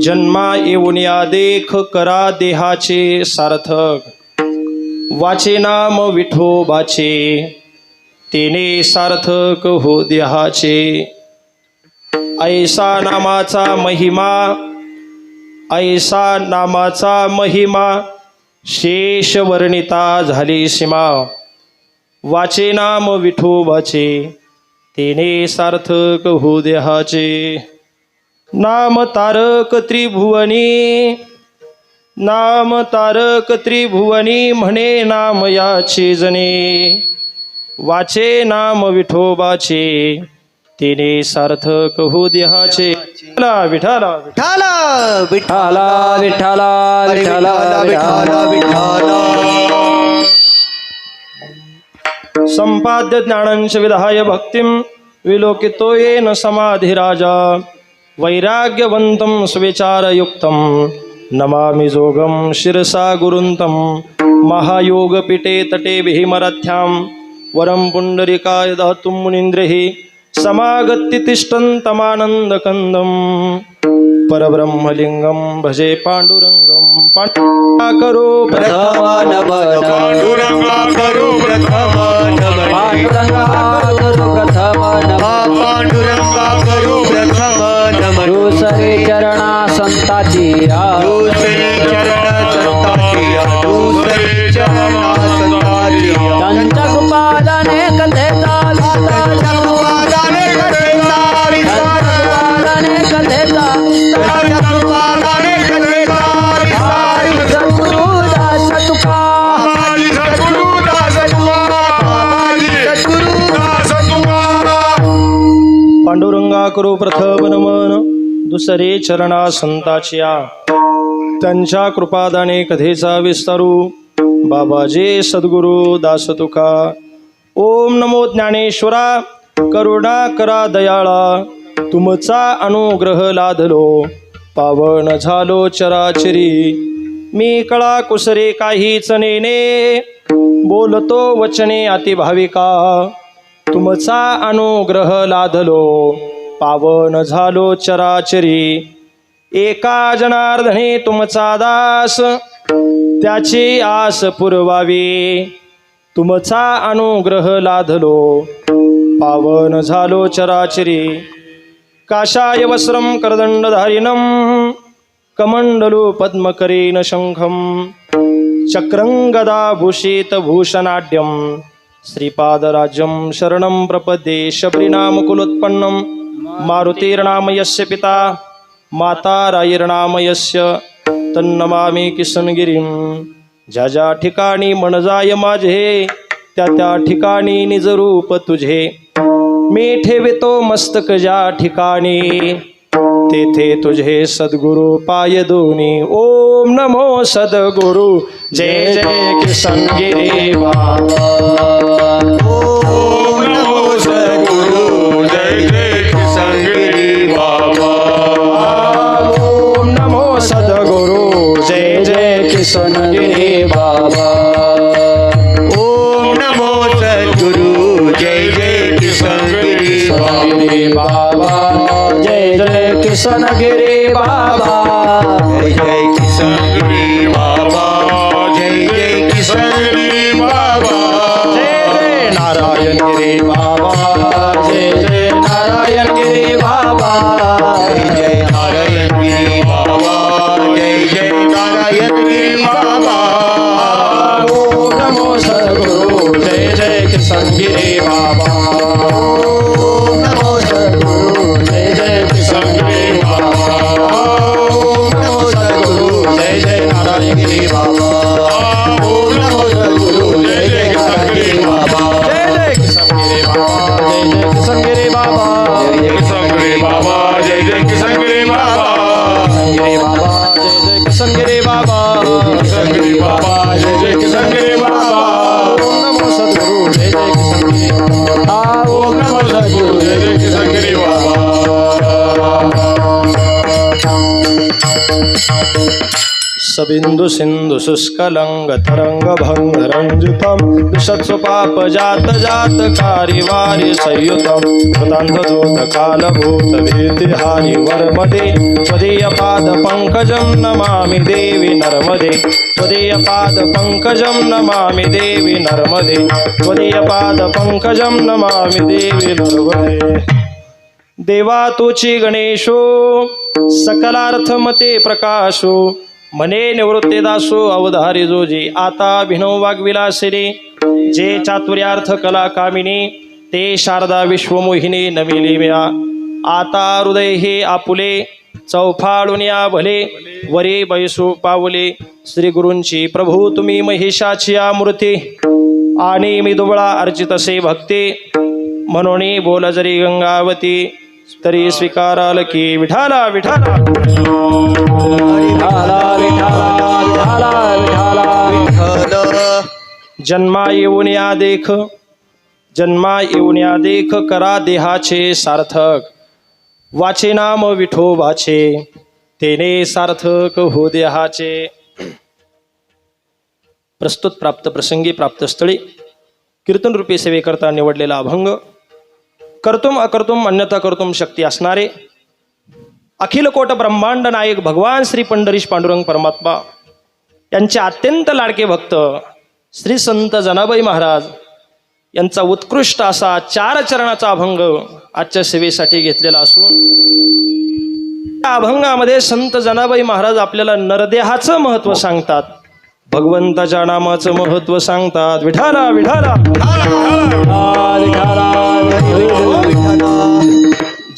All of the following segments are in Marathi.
जन्मा येऊन या देख करा देहाचे सार्थक वाचे नाम विठोबाचे तेने सार्थक हो देहाचे ऐसा नामाचा महिमा शेष वर्णिता झाली सीमा वाचे नाम विठोबाचे तेने सार्थक हो देहाचे नाम तारक त्रिभुवनी म्हणे नाम याचे जने वाचे नाम विठोबाचे तेने सार्थक हो देहाचे विठाला विठाला विठाला विठाला विठाला विठाला विठाला संपाद्य ज्ञानंच विधाय भक्तिं विलोकितो येन समाधिराजा वैराग्यवन्तं सुविचारयुक्तं नमामि जोगं शिरसा गुरुन्तं महायोगपीठे तटे भीमरथ्यां वरं पुण्डरीकाय दातुं मुनीन्द्रैः समागत्य तिष्ठन्तमानन्दकन्दं परब्रह्मलिङ्गं भजे पाण्डुरङ्गं पाण्डुरङ्गाकरो प्रथमानमन पाण्डुरङ्गाकरो प्रथमानमन पाण्डुरङ्गाकरो प्रथमानमन पाण्डुरङ्गाकरो प्रथमानमन दुसरे चरणा संताची दुसरे चरणा संताची दुसरे चरणा संताची त्यांच्या कृपादाने कथेचा पांडुरंगाकरो प्रथम नमन दुसरे चरणा संताचिया त्यांच्या कृपादाने कथेचा विस्तारू बाबाजे सद्गुरु दास तुका ओम नमो ज्ञानेश्वरा करुणा करा दयाळा तुमचा अनुग्रह लाधलो पावन झालो चराचरी मी कळा कुसरे काहीच नेने बोलतो वचने अतिभाविका तुमचा अनुग्रह लाधलो पावन झालो चराचरी एका जनार्दने तुमचा दास त्याची आस पुरवावी तुमचा अनुग्रह लाधलो पावन झालो चराचरी काशाय वस्त्रं करदंडधारिणं कमंडलू पद्मकरेण शंखं चक्रं गदाभूषित भूषणाढ्यं श्रीपादराज्यं शरणं प्रपद्ये शबरीनामकुलोत्पन्नं मारुतिर्नाम यस्य पिता माता रायर्नाम यस्य तन्नमामि किशनगिरीं ज्या ज्या ठिकाणी मन जाय माझे त्या त्या ठिकाणी निजरूप तुझे मी ठेवितो मस्तक ज्या ठिकाणी तेथे तुझे सद्गुरु पाय दोनी ओम नमो सद्गुरु जय जय किशनगिरी बाबा ओम नमो सद्गुरु जय जय किशनगिरी बाबा ओम नमो सद्गुरु जय जय किशनगिरी बाबा ओम नमो सद्गुरु जय जय किशनगिरी बाबा जय जय किशनगिरी बाबा जय जय किशनगिरी बाबा जय जय किशनगिरी बाबा जय जय नारायण गिरी बाबा जय जय नारायण गिरी बाबा जय जय नारायण गिरी बाबा जय जय नारायण गिरी बाबा ओम नमो सद्गुरु जय जय किशनगिरी बाबा ओम नमो सद्गुरु जय जय किशनगिरी बाबा बिंदु सिंधु शुष्कलंग तरंग भंग रंजितम विशत्सु पाप जात जात कारिवारी संयुतम कृतांत दूत कालभूत भीतिहारी वर्मदे त्वदीय पाद पंकजं नमामि देवी नर्मदे त्वदीय पाद पंकजं नमामि देवी नर्मदे त्वदीय पाद पंकजं नमामि देवी नर्मदे. देवा तोची गणेशो सकलार्थ मते प्रकाशो मने निवृत्ते दासो अवधारी जोजी आता भिनव वाग्विलासिनी जे चातुर्यार्थ कला कामिनी ते शारदा विश्वमोहिनी नमिली म्या आता हृदय हे आपुले चौफाळून या भले वरे बैसो पावले श्री गुरूंची प्रभू तुम्ही महिषाची या मूर्ती आणि मी दुबळा अर्चित असे भक्ती म्हणून बोल जरी गंगावती तरी स्वीकाराल की विठाला विठाला जन्मा येऊन या देख जन्मा येऊन या देख करा देहाचे सार्थक वाचे नाम विठोबाचे तेने सार्थक हो देहाचे. प्रस्तुत प्राप्त प्रसंगी प्राप्त स्थळी कीर्तन रूपी सेवेकरता निवडलेला अभंग कर्तुम अकर्तुम अन्यथा कर्तुम शक्ती असणारे अखिल कोट ब्रह्मांड नायक भगवान श्री पंढरीश पांडुरंग परमात्मा यांचे अत्यंत लाडके भक्त श्री संत जनाबाई महाराज यांचा उत्कृष्ट असा 4 चरणाचा अभंग आजच्या सेवेसाठी घेतलेला असून या अभंगामध्ये संत जनाबाई महाराज आपल्याला नरदेहाचं महत्त्व सांगतात, भगवंताच्या नामाचं महत्त्व सांगतात. विठाला विठाला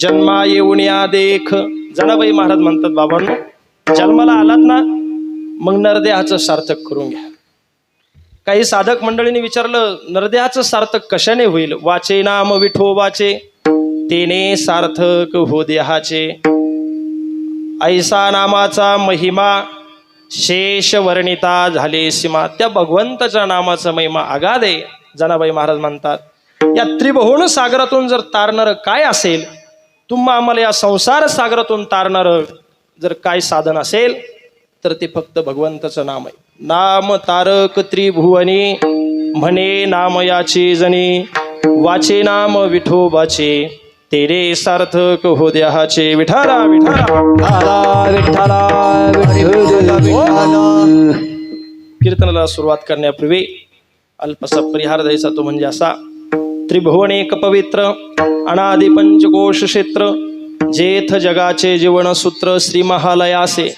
जन्मा येऊन या देख. जनाबाई महाराज म्हणतात, बाबांनो जन्माला आलात ना मग नरदेहाचं सार्थक करून घ्या. काही साधक मंडळींनी विचारलं, नरदेहाचं सार्थक कशाने होईल? वाचे नाम विठोबाचे तेने सार्थक हो देहाचे. ऐसा नामाचा महिमा शेष वर्णिता झाले सीमा. त्या भगवंताच्या नामाचा महिमा अगाध आहे. जनाबाई महाराज म्हणतात, या त्रिभुवन सागरातून जर तारणार काय असेल, तुम्हा आम्हाला या संसार सागरातून तारणार जर काय साधन असेल तर ते फक्त भगवंताचं नाम आहे. नाम तारक त्रिभुवनी म्हणे नाम याची जनी, वाचे नाम विठोबाचे तेरे सार्थक हो देहाचे. विठाला विठाला कीर्तनाला सुरुवात करण्यापूर्वी अल्पसा परिहार द्यायचा, तो म्हणजे असा. त्रिभुवन एक पवित्र अनादि पंचकोश क्षेत्र जेथ जगाचे जीवन सूत्र श्री महालयासे.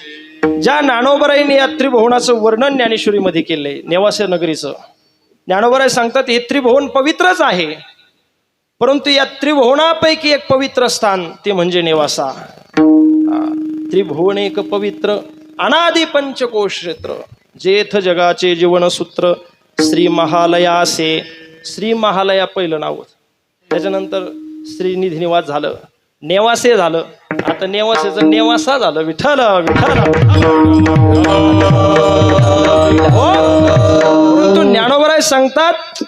ज्या ज्ञानोबराईने या त्रिभुवनाचं वर्णन ज्ञानेश्वरीमध्ये केलंय, नेवासे नगरीचं. ज्ञानोबराई सांगतात हे त्रिभुवन पवित्रच आहे, परंतु या त्रिभुवनापैकी एक पवित्र स्थान ते म्हणजे नेवासा. त्रिभुवन एक पवित्र अनादि पंचकोश क्षेत्र जेथ जगाचे जीवन सूत्र श्री महालयासे. श्री महालया पहिलं नाव, त्याच्यानंतर श्रीनिधी निवास झालं, नेवासे झालं, आता नेवासेचं नेवासा झालं. विठाला विठाला. परंतु ज्ञानोबराय सांगतात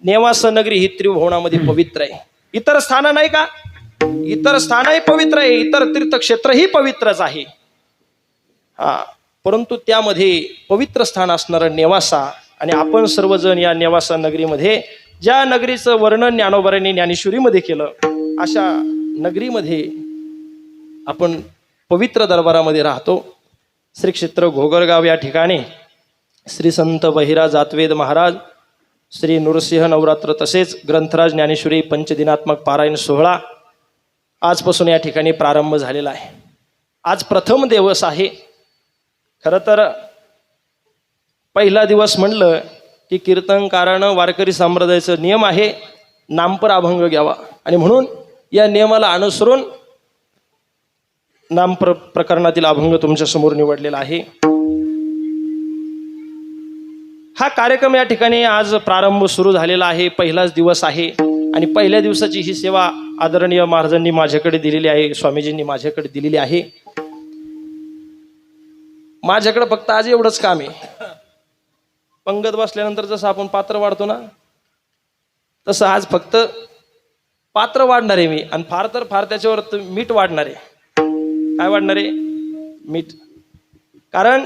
नेवास नगरी ही त्रिभुवनामध्ये पवित्र आहे. इतर स्थान नाही का? इतर स्थानही पवित्र आहे, इतर तीर्थक्षेत्रही पवित्रच आहे. परंतु त्यामध्ये पवित्र स्थान असणारं नेवासा, आणि आपण सर्वजण या नेवासा नगरीमध्ये ज्या नगरीचं वर्णन ज्ञानोबरांनी ज्ञानेश्वरीमध्ये केलं, अशा नगरीमध्ये आपण पवित्र दरबारामध्ये राहतो. श्री क्षेत्र घोगरगाव या ठिकाणी श्री संत बहिरा जातवेद महाराज, श्री नृसिंह नवरात्र तसेच ग्रंथराज ज्ञानेश्वरी पंचदिनात्मक पारायण सोहळा आजपासून या ठिकाणी प्रारंभ झालेला आहे. आज प्रथम दिवस आहे. खरं तर पहिला दिवस म्हणलं की कीर्तनकारानं वारकरी संप्रदायाचा नियम आहे नामपर अभंग घ्यावा, आणि म्हणून या नियमाला अनुसरून नाम प्रकरणातील अभंग तुमच्या समोर निवडलेला आहे. हा कार्यक्रम या ठिकाणी आज प्रारंभ सुरू झालेला आहे. पहिलाच दिवस आहे आणि पहिल्या दिवसाची ही सेवा आदरणीय महाराजांनी माझ्याकडे दिलेली आहे, स्वामीजींनी माझ्याकडे दिलेली आहे. माझ्याकडे फक्त आज एवढंच काम आहे. पंगत बसल्यानंतर जसं आपण पात्र वाढतो ना, तसं आज फक्त पात्र वाढणार आहे मी, आणि फार तर फार त्याच्यावर मीठ वाढणार आहे. काय वाढणार आहे? मीठ. कारण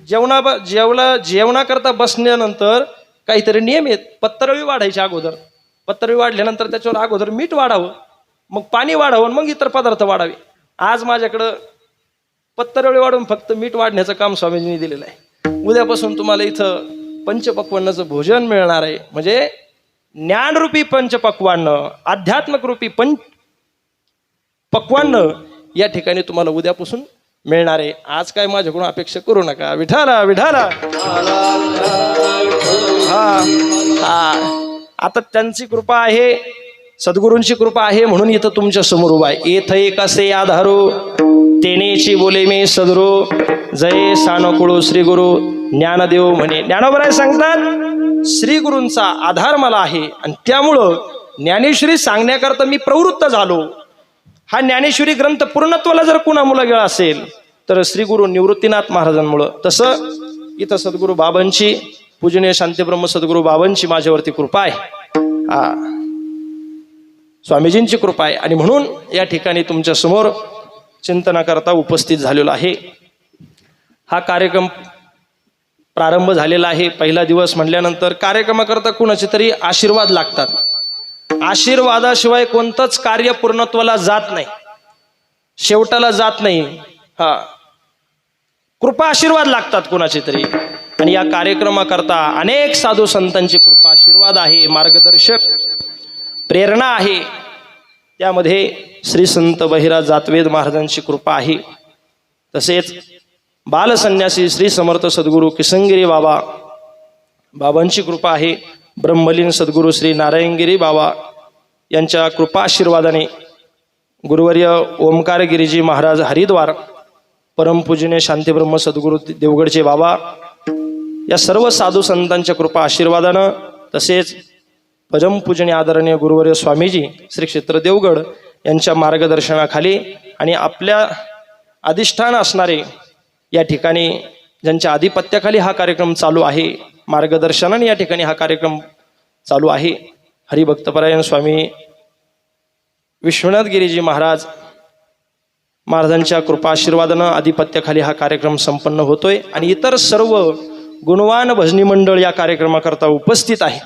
जेवणाकरता बसण्यानंतर काहीतरी नियम आहेत. पत्तरळी वाढायची अगोदर, पत्तरळी वाढल्यानंतर त्याच्यावर अगोदर मीठ वाढावं, मग पाणी वाढावं, मग इतर पदार्थ वाढावे. आज माझ्याकडं पत्तरळी वाढून फक्त मीठ वाढण्याचं काम स्वामीजींनी दिलेलं आहे. उद्यापासून तुम्हाला इथं पंचपक्वान्नाचं भोजन मिळणार आहे. म्हणजे ज्ञानरूपी पंचपक्वान्न, आध्यात्मिक रूपी पक्वान्न या ठिकाणी तुम्हाला उद्यापासून मिळणार आहे. आज काय माझ्याकडून अपेक्षा करू नका. विठाला विठाला. हा आता त्यांची कृपा आहे, सद्गुरूंची कृपा आहे म्हणून इथं तुमच्या समोर उभा आहे. येथ एक असे आधारू तेनेची बोले मी सद्गुरू, जय सानुकुळू श्री गुरु ज्ञानदेव म्हणे. ज्ञानोबराय सांगतात श्री गुरूंचा आधार मला आहे आणि त्यामुळं ज्ञानेश्वरी सांगण्याकरता मी प्रवृत्त झालो. हा ज्ञानेश्वरी ग्रंथ पूर्णत्वाला जर कुणा मुलागेळ असेल तर श्री गुरु निवृत्तीनाथ महाराजांमुळं. तसं इथं सद्गुरू बाबांची, पूजनीय शांतीब्रह्म सद्गुरू बाबांची माझ्यावरती कृपा आहे, स्वामीजींची कृपा आहे आणि म्हणून या ठिकाणी तुमच्या समोर चिंतनाकरता उपस्थित झालेलो आहे. हा कार्यक्रम प्रारंभ झालेला आहे. पहिला दिवस म्हटल्यानंतर कार्यक्रमाकरता कुणाचे तरी आशीर्वाद लागतात. आशीर्वादाशिवाय कोणतंच कार्य पूर्णत्वाला जात नाही, शेवटाला जात नाही. कृपा आशीर्वाद लागतात कुणाचे तरी. आणि या कार्यक्रमाकरता अनेक साधू संतांची कृपा आशीर्वाद आहे, मार्गदर्शक प्रेरणा आहे. त्यामध्ये श्री संत बहिराज जातवेद महाराजांची कृपा आहे. तसेच बालसन्यासी श्री समर्थ सद्गुरू किसनगिरी बाबांची कृपा आहे. ब्रह्मलीन सद्गुरू श्री नारायणगिरी बाबा यांच्या कृपा आशीर्वादाने गुरुवर्य ओमकारगिरीजी महाराज हरिद्वार, परमपूजनीय शांतीब्रह्म सद्गुरू देवगडचे बाबा, या सर्व साधू संतांच्या कृपा आशीर्वादानं, तसेच परमपूजनीय आदरणीय गुरुवर्य स्वामीजी श्री क्षेत्र देवगड यांच्या मार्गदर्शनाखाली आणि आपल्या अधिष्ठान असणारे या ठिकाणी ज्यांच्या आधिपत्याखाली हा कार्यक्रम चालू आहे, मार्गदर्शनाने या ठिकाणी हा कार्यक्रम चालू आहे. हरिभक्तपरायण स्वामी विश्वनाथ गिरीजी महाराजांच्या कृपा आशीर्वादानं आधिपत्याखाली हा कार्यक्रम संपन्न होतोय आणि इतर सर्व गुणवान भजनी मंडळ या कार्यक्रमाकरता उपस्थित आहे.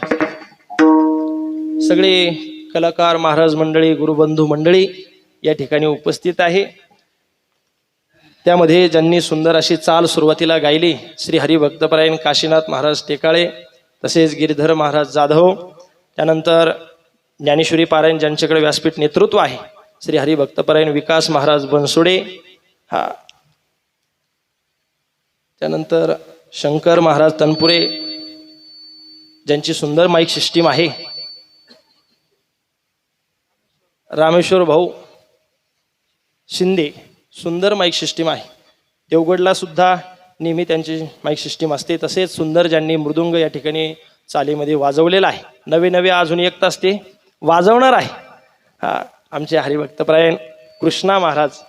सगळे कलाकार, महाराज मंडळी, गुरुबंधू मंडळी या ठिकाणी उपस्थित आहे. त्यामध्ये ज्यांनी सुंदर अशी चाल सुरुवातीला गायली श्री हरिभक्तपरायण काशीनाथ महाराज टेकाळे, तसेच गिरीधर महाराज जाधव, त्यानंतर ज्ञानेश्वरी पारायण ज्यांच्याकडे व्यासपीठ नेतृत्व आहे श्री हरिभक्तपरायण विकास महाराज बनसोडे, त्यानंतर शंकर महाराज तनपुरे ज्यांची सुंदर माईक सिस्टीम आहे, रामेश्वर भाऊ शिंदे सुंदर माईक सिस्टीम आहे. देवगडला सुद्धा नेहमी त्यांची माईक सिस्टीम असते. तसेच सुंदर ज्यांनी मृदुंग या ठिकाणी चालीमध्ये वाजवलेला आहे. नवे अजून एक तास ते वाजवणार आहे. आमचे हरिभक्तपरायण कृष्णा महाराज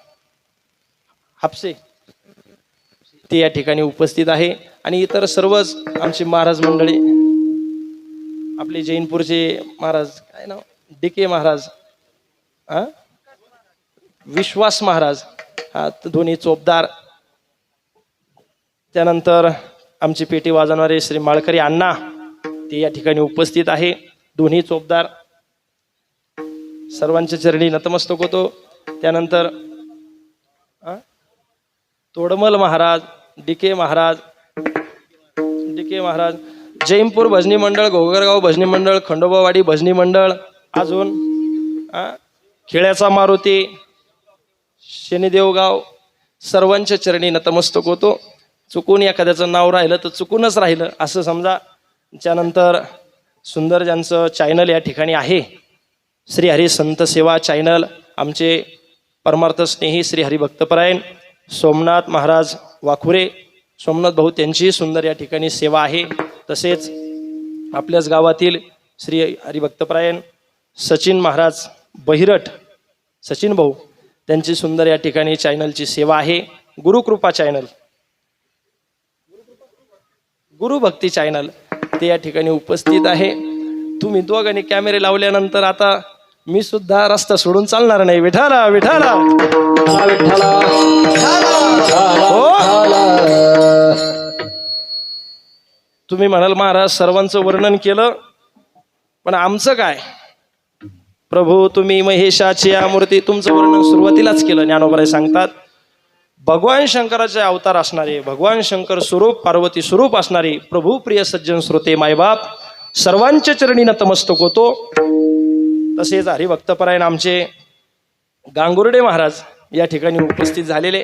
हापसे ते या ठिकाणी उपस्थित आहे आणि इतर सर्वच आमचे महाराज मंडळी, आपले जैनपूरचे महाराज, काय नाव, DK महाराज, विश्वास महाराज, दोन्ही चोपदार, त्यानंतर आमची पेटी वाजवणारे श्री माळकरी अण्णा ते या ठिकाणी उपस्थित आहे, दोन्ही चोपदार. सर्वांच्या चरणी नतमस्तक होतो. त्यानंतर तोडमल महाराज, DK महाराज, जैनपूर भजनी मंडळ, घोगरगाव भजनी मंडळ, खंडोबावाडी भजनी मंडळ, अजून खेळ्याचा मारुती, शनिदेवगाव, सर्वांच्या चरणी नतमस्तक होतो. चुकून एखाद्याचं नाव राहिलं तर चुकूनच राहिलं असं समजा. त्यानंतर सुंदर ज्यांचं चॅनल या ठिकाणी आहे श्री हरी संत सेवा चॅनल, आमचे परमार्थ स्नेही श्री हरिभक्तपरायण सोमनाथ महाराज वाखुरे, सोमनाथ भाऊ, त्यांची सुंदर या ठिकाणी सेवा आहे. तसेच आपल्याच गावातील श्री हरिभक्तपरायण सचिन महाराज बहिरट, सचिन भाऊ, त्यांची सुंदर या ठिकाणी चॅनलची सेवा आहे. गुरुकृपा चॅनल, गुरुभक्ती चॅनल ते या ठिकाणी उपस्थित आहे. तुम्ही दोघांनी कॅमेरे लावल्यानंतर आता मी सुद्धा रस्ता सोडून चालणार नाही. विठाला विठाला विठाला. तुम्ही म्हणाल महाराज सर्वांचं वर्णन केलं, पण आमचं काय? प्रभू तुम्ही महेशाची या मूर्ती, तुमचं वर्णन सुरुवातीलाच केलं. ज्ञानोबराय सांगतात भगवान शंकराचे अवतार असणारे, भगवान शंकर स्वरूप पार्वती स्वरूप असणारे प्रभू प्रिय सज्जन श्रोते मायबाप सर्वांच्या चरणी नतमस्तक होतो. तसेच हरिभक्तपरायण आमचे गांगुर्डे महाराज या ठिकाणी उपस्थित झालेले.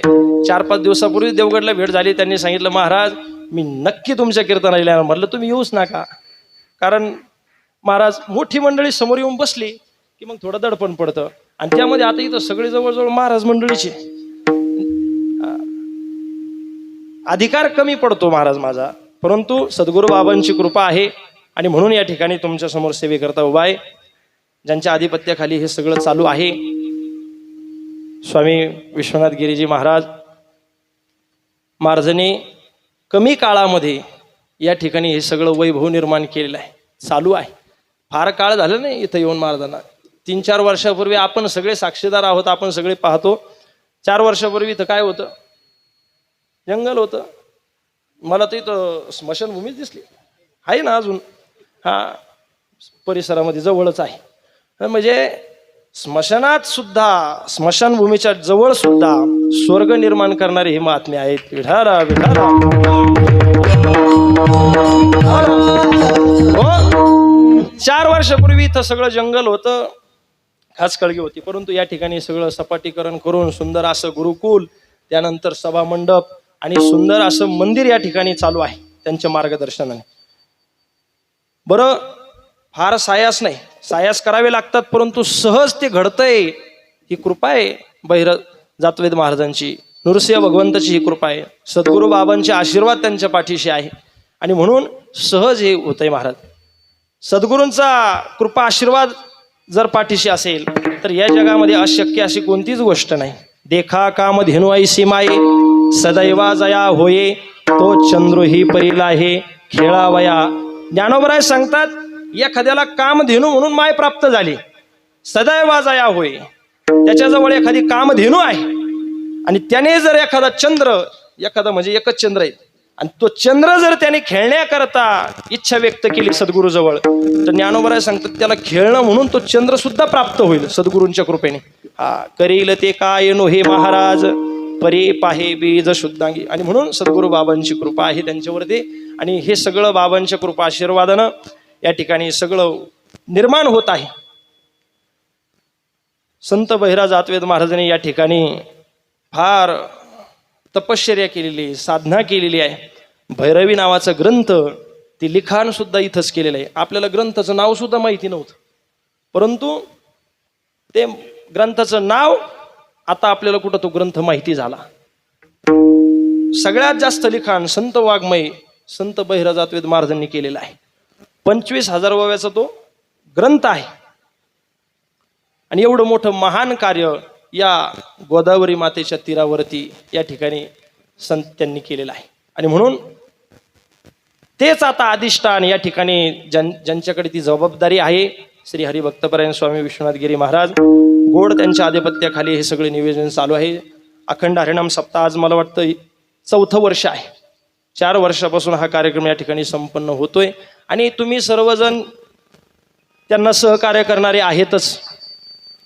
4-5 दिवसापूर्वी देवगडला भेट झाली. त्यांनी सांगितलं महाराज मी नक्की तुमच्या कीर्तनाला येणार. म्हटलं तुम्ही येऊच नका, कारण महाराज मोठी मंडळी समोर येऊन बसली की मग थोडं दडपण पडतं. आणि त्यामध्ये आता इथं सगळे जवळजवळ महाराज मंडळीचे अधिकार कमी पडतो महाराज माझा. परंतु सद्गुरू बाबांची कृपा आहे आणि म्हणून या ठिकाणी तुमच्या समोर सेवेकरता उभा आहे. ज्यांच्या आधिपत्याखाली हे सगळं चालू आहे स्वामी विश्वनाथ गिरीजी महाराज महाराजांनी कमी काळामध्ये या ठिकाणी हे सगळं वैभव निर्माण केलेलं आहे, चालू आहे. फार काळ झालं नाही इथं येऊन महाराजांना. 3-4 वर्षापूर्वी आपण सगळे साक्षीदार आहोत, आपण सगळे पाहतो. 4 वर्षापूर्वी इथं काय होतं? जंगल होतं. मला तर इथं स्मशानभूमीच दिसली आहे ना अजून. हा परिसरामध्ये जवळच आहे. म्हणजे स्मशानात सुद्धा, स्मशानभूमीच्या जवळ सुद्धा स्वर्ग निर्माण करणारे हे महात्मे आहेत. विठाला विठाला. हो 4 वर्षापूर्वी इथं सगळं जंगल होतं, खाचखळगी होती. परंतु या ठिकाणी सगळं सपाटीकरण करून सुंदर असं गुरुकुल, त्यानंतर सभा मंडप आणि सुंदर असं मंदिर या ठिकाणी चालू आहे त्यांच्या मार्गदर्शनाने. बरं फार सायास नाही, सायास करावे लागतात, परंतु सहज ते घडतंय. ही कृपा आहे बहिर जातवेद महाराजांची, नृसिंह भगवंताची ही कृपा आहे. सद्गुरू बाबांचे आशीर्वाद त्यांच्या पाठीशी आहे आणि म्हणून सहज हे होतंय महाराज. सद्गुरूंचा कृपा आशीर्वाद जर पाठीशी असेल तर या जगामध्ये अशक्य अशी कोणतीच गोष्ट नाही. देखा काम धेनु ऐसी माये सदैवा जया होये, तो चंद्र ही परीला आहे खेळावया. ज्ञानोबराय सांगतात एखाद्याला कामधेनू म्हणून माय प्राप्त झाली, सदैव जया होय. त्याच्याजवळ एखादी कामधेनू आहे आणि त्याने जर एखादा चंद्र, एखादा म्हणजे एकच चंद्र आहे, आणि तो चंद्र जर त्याने खेळण्याकरता इच्छा व्यक्त केली सद्गुरूजवळ, तर ज्ञानोबराय सांगतात त्याला खेळणं म्हणून तो चंद्र सुद्धा प्राप्त होईल सद्गुरूंच्या कृपेने. हा करील ते काय नो हे महाराज परे पाहे बीज शुद्धांगी. आणि म्हणून सद्गुरू बाबांची कृपा आहे त्यांच्यावरती. आणि हे सगळं बाबांच्या कृपा आशीर्वादानं या ठिकाणी सगळं निर्माण होत आहे. संत बहिरा जातवेद महाराजांनी या ठिकाणी फार तपश्चर्या केलेली, साधना केलेली आहे. भैरवी नावाचा ग्रंथ, ते लिखाण सुद्धा इथंच केलेलं आहे. आपल्याला ग्रंथाचं नाव सुद्धा माहिती नव्हतं, परंतु ते ग्रंथाचं नाव आता आपल्याला कुठं तो ग्रंथ माहिती झाला. सगळ्यात जास्त लिखाण संत वाङ्मय संत बहिरा जातवेद महाराजांनी केलेलं आहे. 25,000 ओव्याचा तो ग्रंथ आहे. आणि एवढं मोठं महान कार्य या गोदावरी मातेच्या तीरावरती या ठिकाणी संत त्यांनी केलेलं आहे. आणि म्हणून तेच आता अधिष्ठान या ठिकाणी ज्यांच्याकडे ती जबाबदारी आहे, श्री हरिभक्तपरायण स्वामी विश्वनाथ गिरी महाराज गोड त्यांच्या आधिपत्याखाली हे सगळे नियोजन चालू आहे. अखंड हरिनाम सप्ताह आज मला वाटतं 4थं वर्ष आहे. 4 वर्षापासून हा कार्यक्रम या ठिकाणी संपन्न होतोय. आणि तुम्ही सर्वजण त्यांना सहकार्य करणारे आहेतच,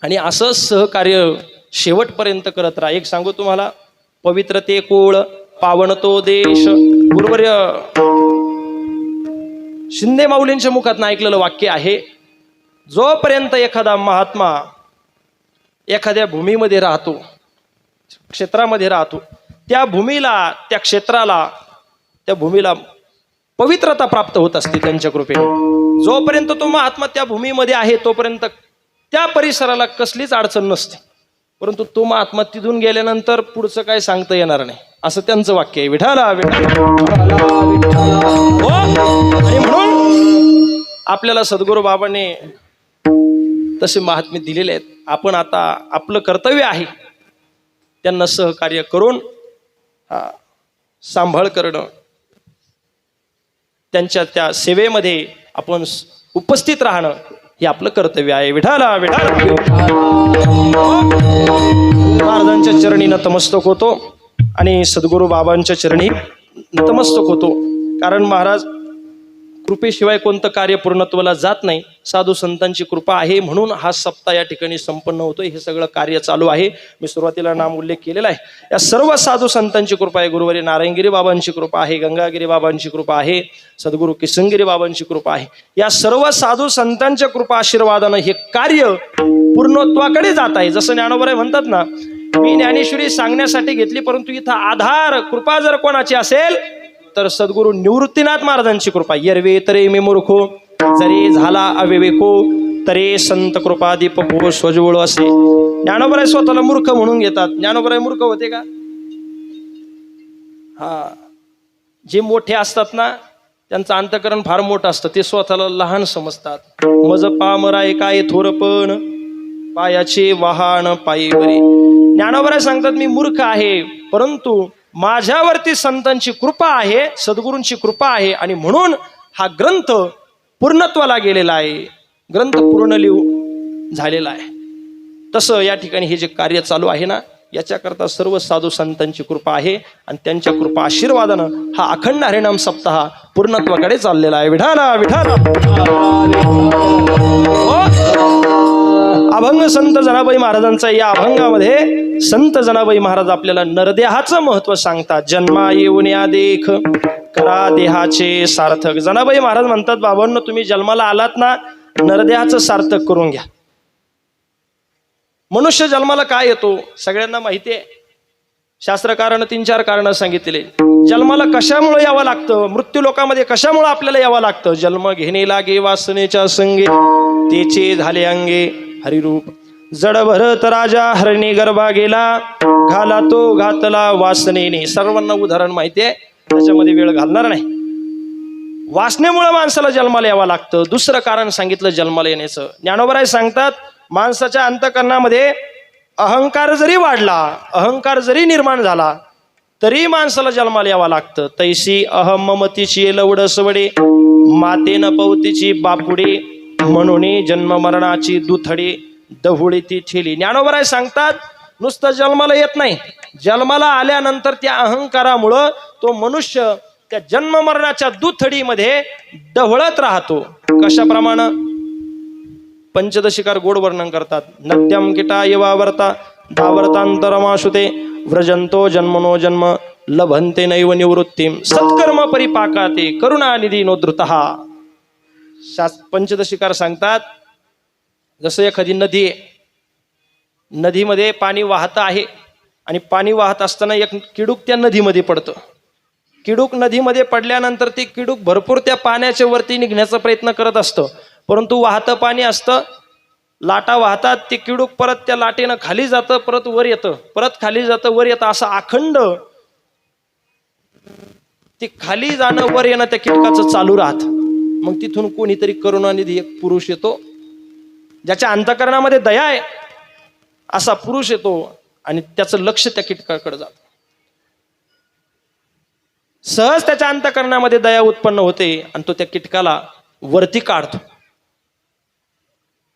आणि असं सहकार्य शेवटपर्यंत करत राहा. एक सांगू तुम्हाला, पवित्र ते कोळ पावन तो देश, गुरुवर्य शिंदे माऊलींच्या मुखात ऐकलेलं वाक्य आहे. जोपर्यंत एखादा महात्मा एखाद्या भूमीमध्ये राहतो, क्षेत्रामध्ये राहतो, त्या भूमीला, त्या क्षेत्राला, त्या भूमीला पवित्रता प्राप्त होत असते त्यांच्या कृपेने. जोपर्यंत तो महात्मा त्या भूमीमध्ये आहे तोपर्यंत त्या परिसराला कसलीच अडचण नसते. परंतु तो महात्मा तिथून गेल्यानंतर पुढचं काय सांगता येणार नाही, असं त्यांचं वाक्य आहे. विठाला विठाला. आणि म्हणून आपल्याला सद्गुरू बाबांनी तसे महात्मे दिलेले आहेत. आपण आता आपलं कर्तव्य आहे त्यांना सहकार्य करून सांभाळ करणं, त्यांच्या त्या सेवेमध्ये आपण उपस्थित राहणं हे आपलं कर्तव्य आहे. विठाला विठाला. महाराजांच्या चरणी नतमस्तक होतो आणि सद्गुरू बाबांच्या चरणी नतमस्तक होतो. कारण महाराज कृपेशिवाय कोणतं कार्य पूर्णत्वाला जात नाही. साधू संतांची कृपा आहे म्हणून हा सप्ताह या ठिकाणी संपन्न होतोय. हे सगळं कार्य चालू आहे. मी सुरुवातीला नाम उल्लेख केलेला आहे. या सर्व साधू संतांची कृपा आहे. गुरुवारी नारायणगिरी बाबांची कृपा आहे, गंगागिरी बाबांची कृपा आहे, सद्गुरू किसनगिरी बाबांची कृपा आहे. या सर्व साधू संतांच्या कृपा आशीर्वादानं हे कार्य पूर्णत्वाकडे जात आहे. जसं ज्ञानोबराय म्हणतात ना, मी ज्ञानेश्वरी सांगण्यासाठी घेतली परंतु इथं आधार कृपा जर कोणाची असेल तर सद्गुरू निवृत्तीनाथ महाराजांची कृपा. यर्वे तरे मी मूर्खो जरी झाला अविवेको तरे संत कृपा दीप पो स्वजवळ असे. ज्ञानोबराय स्वतःला मूर्ख म्हणून घेतात. ज्ञानोबराय मूर्ख होते का? हा, जे मोठे असतात ना त्यांचं अंतकरण फार मोठं असतं. ते स्वतःला लहान समजतात. मज पामराय काय थोरपण पायाचे वाहन पायी बरे. ज्ञानोबराय सांगतात मी मूर्ख आहे परंतु माझ्यावरती संतांची कृपा आहे, सद्गुरूंची कृपा आहे आणि म्हणून हा ग्रंथ पूर्णत्वाला गेलेला आहे. ग्रंथ पूर्ण झालेला आहे. तसं या ठिकाणी हे जे कार्य चालू आहे ना याच्याकरता सर्व साधू संतांची कृपा आहे आणि त्यांच्या कृपा आशीर्वादानं हा अखंड हरिनाम सप्ताह पूर्णत्वाकडे चाललेला आहे. विठाला विठाला. अभंग संत जनाबाई महाराजांचा. या अभंगामध्ये संत जनाबाई महाराज आपल्याला नरदेहाचं महत्व सांगतात. जन्मा येऊन या देख करा देहाचे सार्थक. जनाबाई महाराज म्हणतात बाबांनो तुम्ही जन्माला आलात ना नरदेहाचं सार्थक करून घ्या. मनुष्य जन्माला काय येतो सगळ्यांना माहिती आहे. शास्त्रकारानं 3-4 कारणं सांगितले. जन्माला कशामुळे यावं लागतं, मृत्यू लोकामध्ये कशामुळे आपल्याला यावं लागतं. जन्म घेणे लागे वासनेच्या संगे तेचे झाले अंगे हरिरूप. जड भरत राजा हरणी गर्भा गेला घाला तो घातला वासनेने. सर्वांना उदाहरण माहिती आहे त्याच्यामध्ये वेळ घालणार नाही. वासनेमुळे माणसाला जन्माला यावं लागतं. दुसरं कारण सांगितलं जन्माला येण्याचं. ज्ञानोबराय सांगतात माणसाच्या अंतःकरणामध्ये अहंकार जरी वाढला, अहंकार जरी निर्माण झाला तरी माणसाला जन्माला यावं लागतं. तैसी अहम ममतीची लवडसवडे मातेन पवतीची बापुडे म्हणून जन्म मरणाची दुथडी दहुळी ती ठेली. ज्ञानोबराय सांगतात नुसतं जन्माला येत नाही, जन्माला आल्यानंतर त्या अहंकारामुळं तो मनुष्य त्या जन्म मरणाच्या दुथडीमध्ये डहळत राहतो. कशाप्रमाणे? पंचदशिकार गोड वर्णन करतात. नद्यम किटा येवावर्ता दावर्तांतरमाशुते व्रजंतो जन्मनो जन्म लभंते नैव निवृत्तीम सत्कर्म परिपाकाते करुणानिधी नोद्धृतः. पंचदशिकार सांगतात जसं एखादी नदी आहे, नदीमध्ये पाणी वाहत आहे आणि पाणी वाहत असताना एक किडूक त्या नदीमध्ये पडतं. किडूक नदीमध्ये पडल्यानंतर ते किडूक भरपूर त्या पाण्याच्या वरती निघण्याचा प्रयत्न करत असतं परंतु वाहतं पाणी असतं, लाटा वाहतात, ते किडूक परत त्या लाटेनं खाली जातं, परत वर येतं, परत खाली जातं, वर येतं, असं अखंड ते खाली जाणं वर येणं त्या किटकाचं चालू राहत. मग तिथून कोणीतरी करुणानिधी एक पुरुष येतो ज्याच्या अंतःकरणामध्ये दया आहे असा पुरुष येतो आणि त्याचं लक्ष त्या किटकाकडे जातं. सहज त्याच्या अंतःकरणामध्ये दया उत्पन्न होते आणि तो त्या किटकाला वरती काढतो.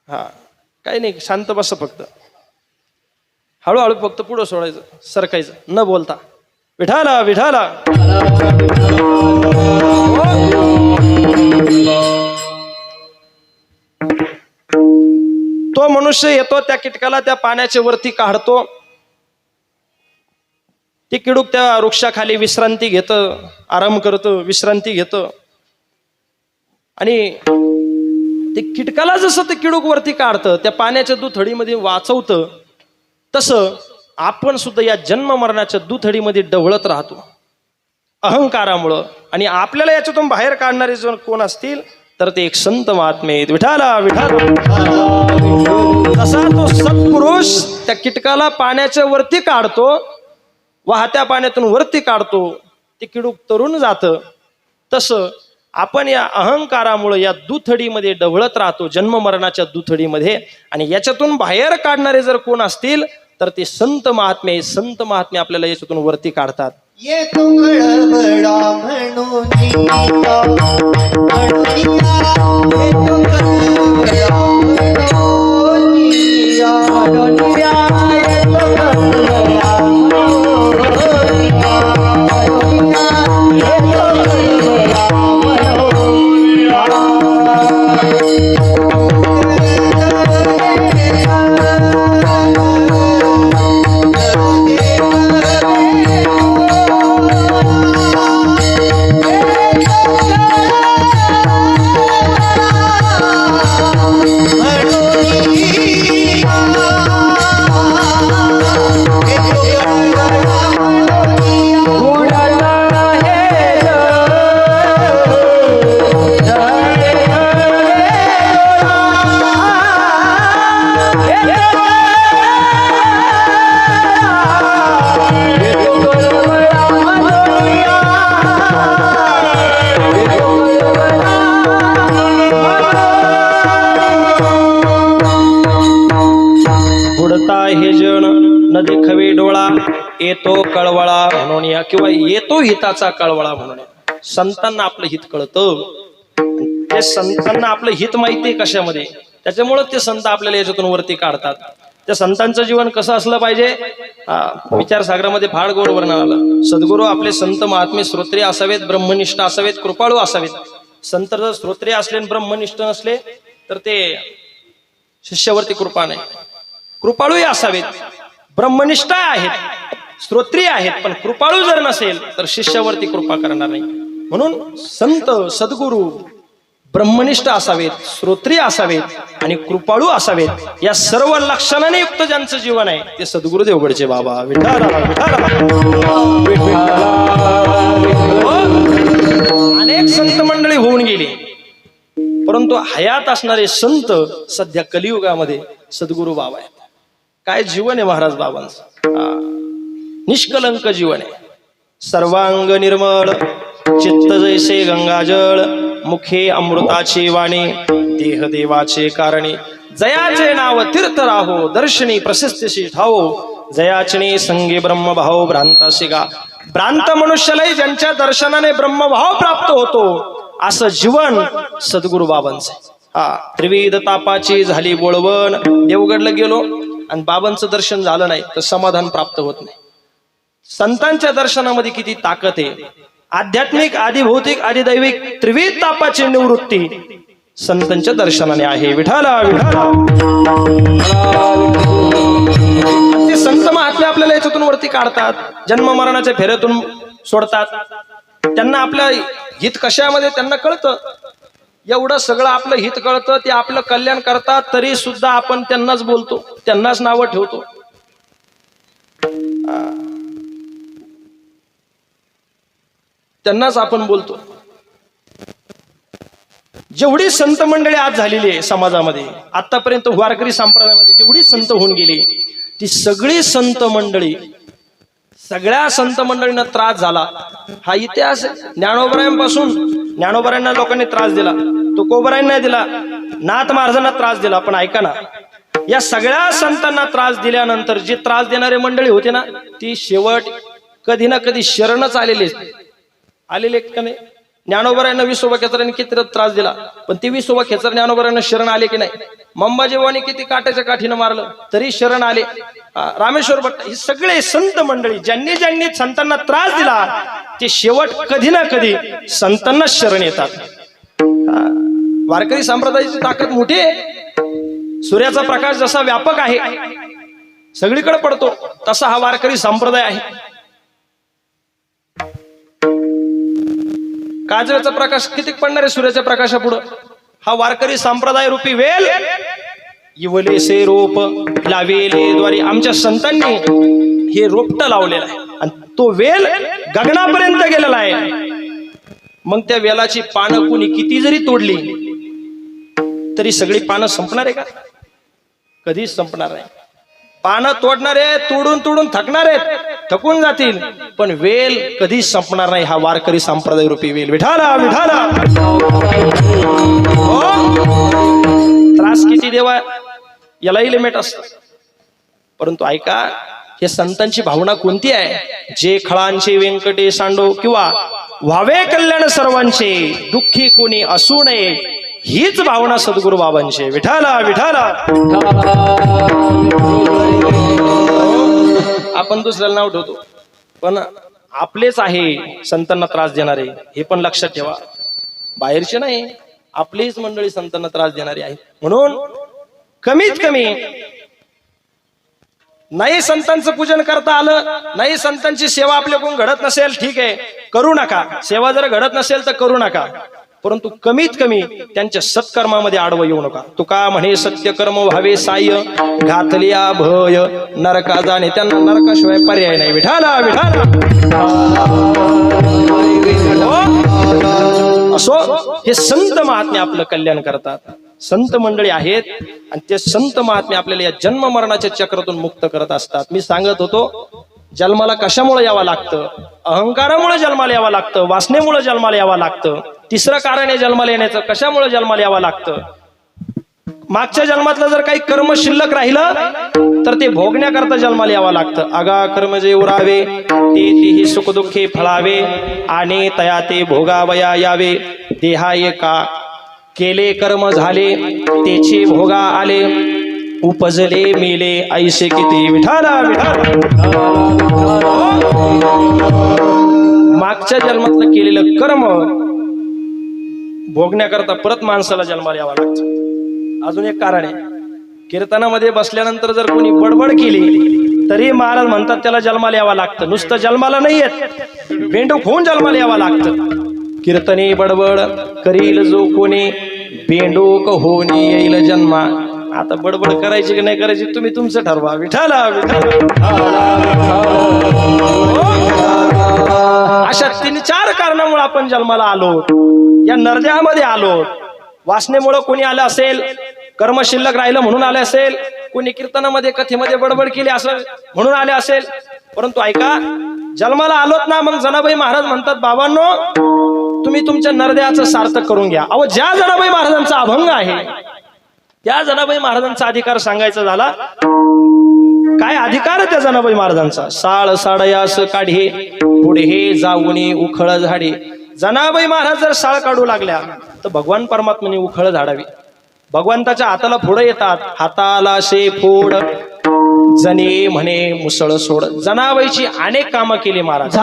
हा, काही नाही, शांत बस, फक्त हळूहळू फक्त पुढं सोडायचं, सरकायचं, न बोलता. विठाला विठाला. तो मनुष्य येतो त्या किटकाला त्या पाण्याच्या वरती काढतो. ते किडूक त्या वृक्षाखाली विश्रांती घेतं, आराम करतं, विश्रांती घेतं आणि ते किटकाला जसं ते किडूक वरती काढतं, त्या पाण्याच्या दुथडीमध्ये वाचवतं, तसं आपण सुद्धा या जन्म मरणाच्या दुथडीमध्ये डवळत राहतो अहंकारामुळं. आणि आपल्याला याच्यातून बाहेर काढणारे जर कोण असतील तर ते एक संत महात्मे आहेत. विठाला विठाला. तसा तो सत्पुरुष त्या किटकाला पाण्याच्या वरती काढतो, वाहत्या पाण्यातून वरती काढतो, ते किडूक तरुण जातं. तसं आपण या अहंकारामुळे या दुथडीमध्ये डवळत राहतो, जन्म मरणाच्या दुथडीमध्ये. आणि याच्यातून बाहेर काढणारे जर कोण असतील तर ते संत महात्मे. संत महात्मे आपल्याला याच्यातून वरती काढतात. येतो कळवळा म्हणून येतो कळवळा म्हणून या किंवा येतो हिताचा कळवळा म्हणून या. संतांना आपलं हित कळतं, ते संतांना आपलं हित माहितीये कशामध्ये, त्याच्यामुळे ते संत आपल्याला याच्यातून वरती काढतात. त्या संतांचं जीवन कसं असलं पाहिजे, विचारसागरामध्ये फार गोड वर्णन आलं. सद्गुरू आपले संत महात्मे श्रोत्रिय असावेत, ब्रह्मनिष्ठ असावेत, कृपाळू असावेत. संत जर श्रोत्रिय असले आणि ब्रह्मनिष्ठ नसले तर ते शिष्यावरती कृपा नाही. कृपाळूही असावेत, ब्रह्मनिष्ठ आहेत, श्रोत्रिय आहेत, पण कृपाळू जर नसेल तर शिष्यावरती कृपा करणार नाही. म्हणून संत सद्गुरू ब्रह्मनिष्ठ असावेत, श्रोत्रिय असावेत आणि कृपाळू असावेत. या सर्व लक्षणाने युक्त ज्यांचं जीवन आहे ते सद्गुरू देवगडचे बाबा. विठाला अनेक संत मंडळी होऊन गेली, परंतु हयात असणारे संत सध्या कलियुगामध्ये सद्गुरू बाबा आहेत. काय जीवन आहे महाराज बाबांचं, निष्कलंक जीवन आहे. सर्वांग निर्मळ, चित्त जैसे गंगाजळ, मुखे अमृताची वाणी, देह देवाचे कारणे. जयाचे नाव तीर्थ राहो, दर्शनी प्रशस्तीशी ठावो. जयाचने संगे ब्रह्मभाव भ्रांताशी गा. भ्रांत मनुष्यालाही ज्यांच्या दर्शनाने ब्रह्मभाव प्राप्त होतो असं जीवन सद्गुरू बाबांचं. त्रिविध तापाची झाली बोळवण. देवगडला गेलो आणि बाबांचं दर्शन झालं नाही तर समाधान प्राप्त होत नाही. संतांच्या दर्शनामध्ये किती ताकद आहे. आध्यात्मिक, आधी भौतिक, आधी दैविक त्रिविध तापाची निवृत्ती संतांच्या दर्शनाने आहे. विठाला विठाला. ते संत महात्मे आपल्याला याच्यातून वरती काढतात, जन्म मरणाच्या फेऱ्यातून सोडतात. त्यांना आपलं हित कशामध्ये त्यांना कळतं. एवढं सगळं आपलं हित कळतं, ते आपलं कल्याण करतात, तरी सुद्धा आपण त्यांनाच बोलतो, त्यांनाच नावं ठेवतो. त्यांनाच आपण बोलतो. जेवढी संत मंडळी आज झालेली आहे समाजामध्ये, आतापर्यंत वारकरी संप्रदायामध्ये जेवढी संत होऊन गेली, ती सगळी संत मंडळी, सगळ्या संत मंडळींना त्रास झाला. हा इतिहास ज्ञानोबरायांपासून, ज्ञानोबरायांना लोकांनी त्रास दिला, तुकोबरायांना दिला, नाथ महाराजांना त्रास दिला. पण ऐका ना, या सगळ्या संतांना त्रास दिल्यानंतर जे त्रास देणारे मंडळी होते ना, ती शेवट कधी ना कधी शरणच आलेले का नाही. ज्ञानोबरायांना विसोबा खेचरांनी किती त्रास दिला, पण ते विसोबा खेचर ज्ञानोबरायांना शरण आले की नाही. मंबाजेवानी किती काट्याच्या काठीनं मारलं तरी शरण आले. रामेश्वर भट्ट, ही सगळे संत मंडळी ज्यांनी ज्यांनी संतांना त्रास दिला ते शेवट कधी ना कधी संतांना शरण येतात. वारकरी संप्रदायाची ताकद मोठी आहे. सूर्याचा प्रकाश जसा व्यापक आहे, सगळीकडे पडतो, तसा हा वारकरी संप्रदाय आहे. काजव्याचा प्रकाश किती पडणार आहे सूर्याच्या प्रकाशापुढं. हा वारकरी संप्रदाय रूपी वेल इवलेसे रोप लावेले द्वारे. आमच्या संतांनी हे रोपट लावलेलं आहे आणि तो वेल गगनापर्यंत गेलेला आहे. मग त्या वेलाची पानं कुणी किती जरी तोडली तरी सगळी पानं संपणार आहे का? कधीच संपणार नाही. पानं तोडणारे तोडून तोडून थकणार आहेत, थकून जातील, पण वेल कधीच संपणार नाही. हा वारकरी संप्रदाय रूपी वेल. विठाला विठाला. त्रास किती देवा यालाही लिमिट असतं, परंतु ऐका, हे संतांची भावना कोणती आहे. जे खळांचे व्यंकटे सांडो किंवा व्हावे कल्याण सर्वांचे, दुःखी कोणी असू नये, हीच भावना सद्गुरू बाबांची. विठाला विठाला. आपण दुसऱ्याला नाव ठेवतो, पण आपलेच आहे संतांना त्रास देणारे, हे पण लक्षात ठेवा. बाहेरचे नाही, आपलीच मंडळी संतांना त्रास देणारी आहे. म्हणून कमीत कमी नाही संतांचं पूजन करता आलं, नाही संतांची सेवा आपल्याकडून घडत नसेल, ठीक आहे, करू नका. सेवा जर घडत नसेल तर करू नका, परंतु कमीत कमी त्यांच्या सत्कर्मामध्ये आडवं येऊ नका. तुका म्हणे सत्यकर्म व्हावे साह्य, घातलिया भय नरका जाणे. त्यांना नरकाशिवाय पर्याय नाही. विठाला विठाला. असो, हे संत महात्मे आपलं कल्याण करतात. संत मंडळी आहेत आणि ते संत महात्मे आपल्याला या जन्म मरणाच्या चक्रातून मुक्त करत असतात. मी सांगत होतो, जन्माला कशामुळे यावं लागतं? अहंकारामुळे जन्माला यावं लागतं, वासनेमुळे जन्माला यावं लागतं. तिसरं कारण आहे जन्माला येण्याचं, कशामुळे जन्माला यावं लागतं? मागच्या जन्मातलं जर काही कर्म शिल्लक राहिलं तर ते भोगण्याकरता जन्माला यावं लागतं. अगा कर्म जे उरावे ते तेही सुखदुःखे फळावे आणि तया ते भोगावया यावे. देहा एका केले कर्म झाले तेची भोगा आले उपजले मेले ऐसे किती विठाला विठाला. मागच्या जन्मातलं केलेलं कर्म भोगण्याकरता परत माणसाला जन्माला यावं लागतं. अजून एक कारण आहे, कीर्तनामध्ये बसल्यानंतर जर कोणी बडबड केली तरी महाराज म्हणतात त्याला जन्माला यावं लागतं. नुसतं जन्माला नाही येत, बेंडूक होऊन जन्माला यावं लागतं. कीर्तने बडबड करील जो कोणी बेंडूक होऊन येईल जन्मा. आता बडबड करायची की नाही करायची तुम्ही तुमचं ठरवा. विठाला अशा 3-4 कारणामुळे आपण जन्माला आलो, या नरदेहामध्ये आलो. वासनेमुळे कोणी आलं असेल, कर्म शिल्लक राहिलं म्हणून आले असेल, कोणी कीर्तनामध्ये कथेमध्ये बडबड केली असं म्हणून आले असेल. परंतु ऐका, जन्माला आलोत ना, मग जनाबाई महाराज म्हणतात बाबांनो तुम्ही तुमच्या नरदेहाचं सार्थक करून घ्या. अहो ज्या जनाबाई महाराजांचा अभंग आहे त्या जनाबाई महाराजांचा अधिकार सांगायचा झाला, काय अधिकार त्या जनाबाई महाराजांचा. साळ साडयास काढे पुढे जाऊनी उखळ झाडे. जनाबाई महाराज जर साळ काढू लागल्या तर भगवान परमात्म्याने उखळ झाडावी. भगवंताच्या हाताला फोड येतात, हाताला शे फोड जने म्हणे मुसळ सोड. जनाबाईची अनेक कामं केली महाराज.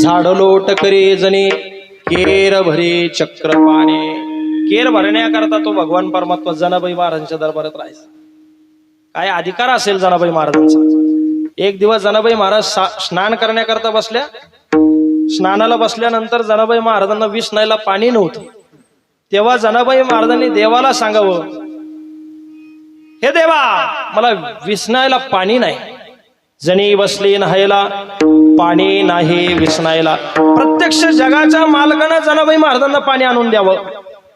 झाडलोट करे जणे केर भरे चक्र पाणे. केर भरण्याकरता तो भगवान परमात्मा जनाबाई महाराजांच्या दरबारात राहायचा. काय अधिकार असेल जनाबाई महाराजांचा. एक दिवस जनाबाई महाराज स्नान करण्याकरता बसल्या. स्नानाला बसल्यानंतर जनाबाई महाराजांना विसनायला पाणी नव्हतं. तेव्हा जनाबाई महाराजांनी देवाला सांगावं, हे देवा मला विसनायला पाणी नाही. जणी बसली नहायला पाणी नाही विसनायला. प्रत्यक्ष जगाच्या मालकानं जनाबाई महाराजांना पाणी आणून द्यावं,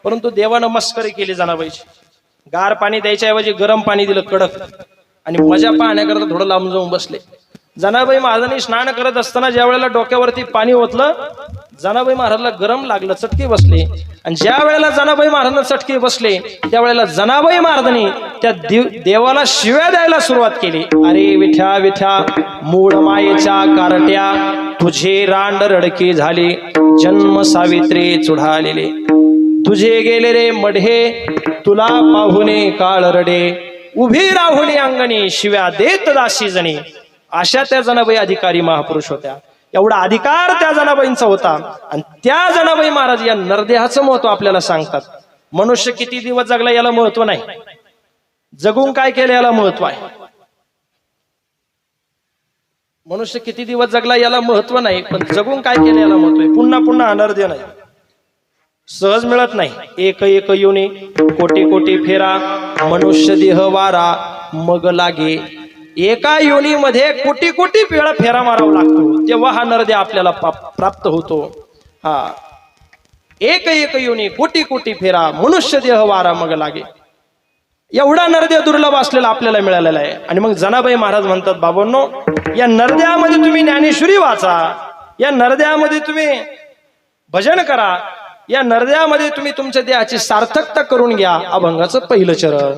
परंतु देवानं मस्करी केली जनाबाईची. गार पाणी द्यायच्या ऐवजी गरम पाणी दिलं कडक, आणि मजा पाहण्याकरता थोडं लांब जाऊन बसले. जनाबाई महाराजांनी स्नान करत असताना ज्या वेळेला डोक्यावरती पाणी ओतलं, जनाबाई महाराजला गरम लागलं, चटके बसले. आणि ज्या वेळेला जनाबाई महाराजांना चटके बसले त्यावेळेला जनाबाई महाराजांनी त्या देवाला शिव्या द्यायला सुरुवात केली. अरे विठ्या विठ्या मूळ मायेच्या कारट्या, तुझे रांड रडके झाले, जन्म सावित्री चुढालेले. तुझे गेले रे मढे, तुला पाहुणे काळ रडे, उभी राहुनी अंगणी शिव्या देत दासी जणी. अशा त्या जनाबाई अधिकारी महापुरुष होत्या. एवढा अधिकार त्या जनाबाईंचा होता. आणि त्या जनाबाई महाराज या नरदेहाचं महत्व आपल्याला सांगतात. मनुष्य किती दिवस जगला याला महत्व नाही, जगून काय केलं याला महत्व आहे. मनुष्य किती दिवस जगला याला महत्व नाही, पण जगून काय केलं याला महत्व आहे. पुन्हा पुन्हा नरदेह नाही, सहज मिळत नाही. एक एक योनी कोटी कोटी फेरा, मनुष्य देह वारा मग लागे. एका योनीमध्ये कोटी कोटी वेळा फेरा मारावा लागतो, तेव्हा हा नरदेह आपल्याला प्राप्त होतो. हा एक एक योनी कोटी कोटी फेरा मनुष्य देह वारा मग लागे, एवढा नरदेह दुर्लभ असलेला आपल्याला मिळालेला आहे. आणि मग जनाबाई महाराज म्हणतात, बाबांनो, या नरदेहामध्ये तुम्ही ज्ञानेश्वरी वाचा, या नरदेहामध्ये तुम्ही भजन करा, या नरदेहामध्ये तुम्ही तुमच्या देहाची सार्थकता करून घ्या. अभंगाचं पहिलं चरण.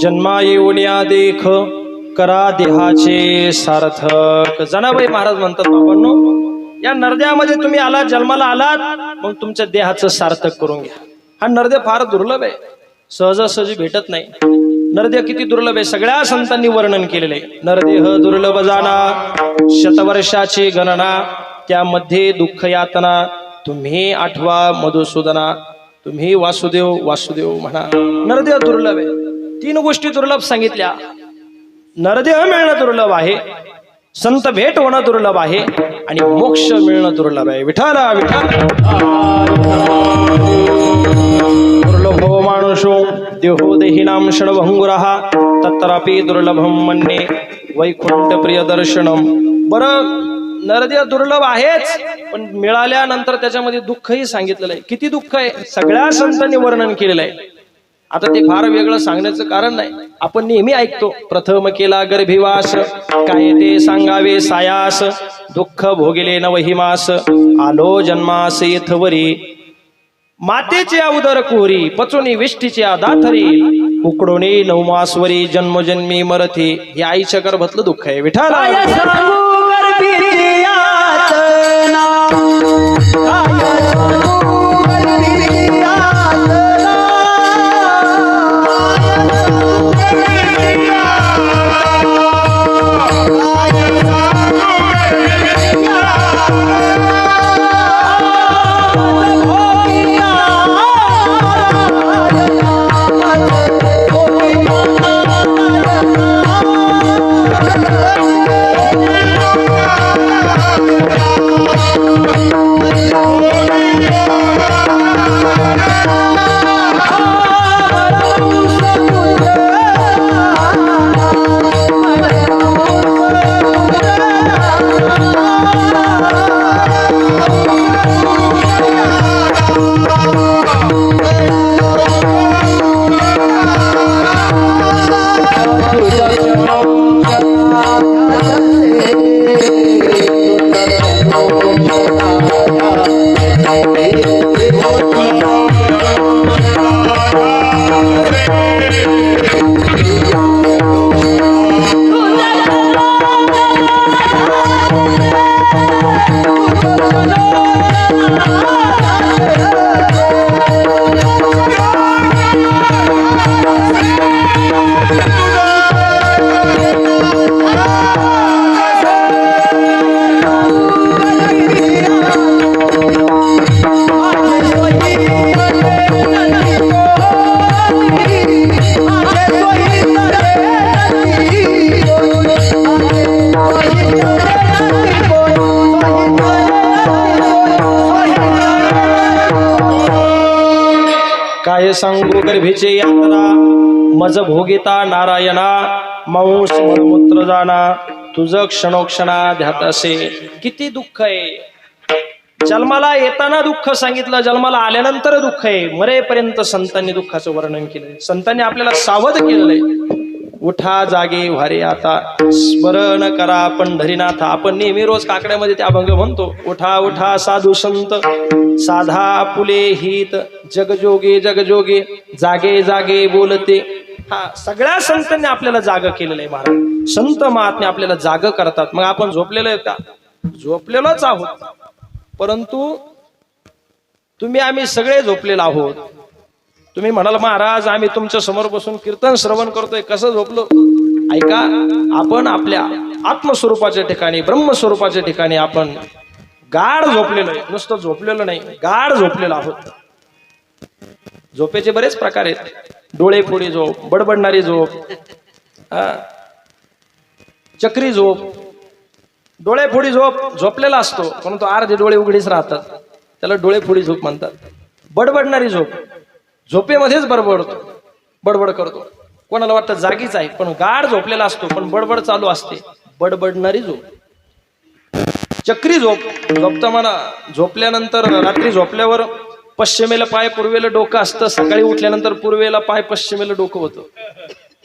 जन्मा येऊन्या देख करा देहाचे सार्थक. जनाबाई महाराज म्हणतात, बाबांनो, या नरदेहामध्ये तुम्ही आलात, जन्माला आलात, मग तुमच्या देहाचं सार्थक करून घ्या. हा नरदेह फार दुर्लभ आहे, सहजासहजी भेटत नाही. नरदेह किती दुर्लभ आहे सगळ्या संतांनी वर्णन केलेलं आहे. नरदेह दुर्लभ जाणा, शतवर्षाची गणना, त्यामध्ये दुःख यातना, तुम्ही आठवा मधुसूदना, तुम्ही वासुदेव वासुदेव म्हणा. नरदेह दुर्लभ आहे. 3 गोष्टी दुर्लभ सांगितल्या. नरदेह मिळणं दुर्लभ आहे, संत भेट होणं दुर्लभ आहे, आणि मोक्ष मिळणं दुर्लभ आहे. विठाला विठाल दुर्लभो मानुषो देहो देहिनाम क्षणभंगुरः तत्रापि दुर्लभम मन्ये वैकुंठ प्रिय दर्शनम. बरं, नरदेह दुर्लभ आहेच, पण मिळाल्यानंतर त्याच्यामध्ये दुःखही सांगितलेलं आहे. किती दुःख आहे सगळ्या संतांनी वर्णन केलेलं आहे. आता ते फार वेगळं सांगण्याचं कारण नाही. आपण नेहमी ऐकतो, प्रथम केला गर्भिवास, काय ते सांगावे सायास, दुःख भोगिले नवहिमास, आलो जन्मास येथवरी, मातेचे उदर कोरी, पचोनी विष्टीचे दाथरी, उकडोनी नवमासवरी, जन्मजन्मी मरथे. हे आईच्या गर्भातलं दुःख आहे. विठाला सांगू गर्भीचे यात्रा मज भोगिता नारायणा मांस मलमूत्र जाना तुझ क्षणोक्षणा ध्यात असे. किती दुःख आहे. जन्माला येताना दुःख सांगितलं, जन्माला आल्यानंतर दुःख आहे. मरेपर्यंत संतांनी दुःखाचं वर्णन केलंय. संतांनी आपल्याला सावध केलंय. उठा जागे व्हारे आता स्मरण करा पंढरीनाथ. आपण नेहमी रोज काकड्यामध्ये ते अभंग म्हणतो. उठा उठा साधू संत साधा पुले हित जगजोगे जगजोगे जागे जागे बोलते. हा सगळ्या संतांनी आपल्याला जाग केलेलं आहे महाराज. संत महात्मे आपल्याला जाग करतात. मग आपण झोपलेलो आहे का? झोपलेलोच आहोत, परंतु तुम्ही आम्ही सगळे झोपलेलो आहोत. तुम्ही म्हणाल महाराज आम्ही तुमच्या समोर बसून कीर्तन श्रवण करतोय, कसं झोपलो? ऐका, आपण आपल्या आत्मस्वरूपाच्या ठिकाणी ब्रह्मस्वरूपाच्या ठिकाणी आपण गाढ झोपलेलो आहे. नुसतं झोपलेलो नाही, गाढ झोपलेलो आहोत. झोपेचे बरेच प्रकार आहेत. डोळेफोडी झोप, बडबडणारी झोप, चक्री झोप. डोळेफोडी झोप झोपलेला असतो परंतु अर्धे डोळे उघडीच राहतात, त्याला डोळेफोडी झोप म्हणतात. बडबडणारी झोप, झोपेमध्येच बडबड करतो. कोणाला वाटतं जागीच आहे पण गाढ झोपलेला असतो पण बडबड चालू असते, बडबडणारी झोप. चक्री झोप, झोपता म्हणा झोपल्यानंतर रात्री झोपल्यावर पश्चिमेला पाय पूर्वेला डोकं असतं, सकाळी उठल्यानंतर पूर्वेला पाय पश्चिमेला डोकं होतं,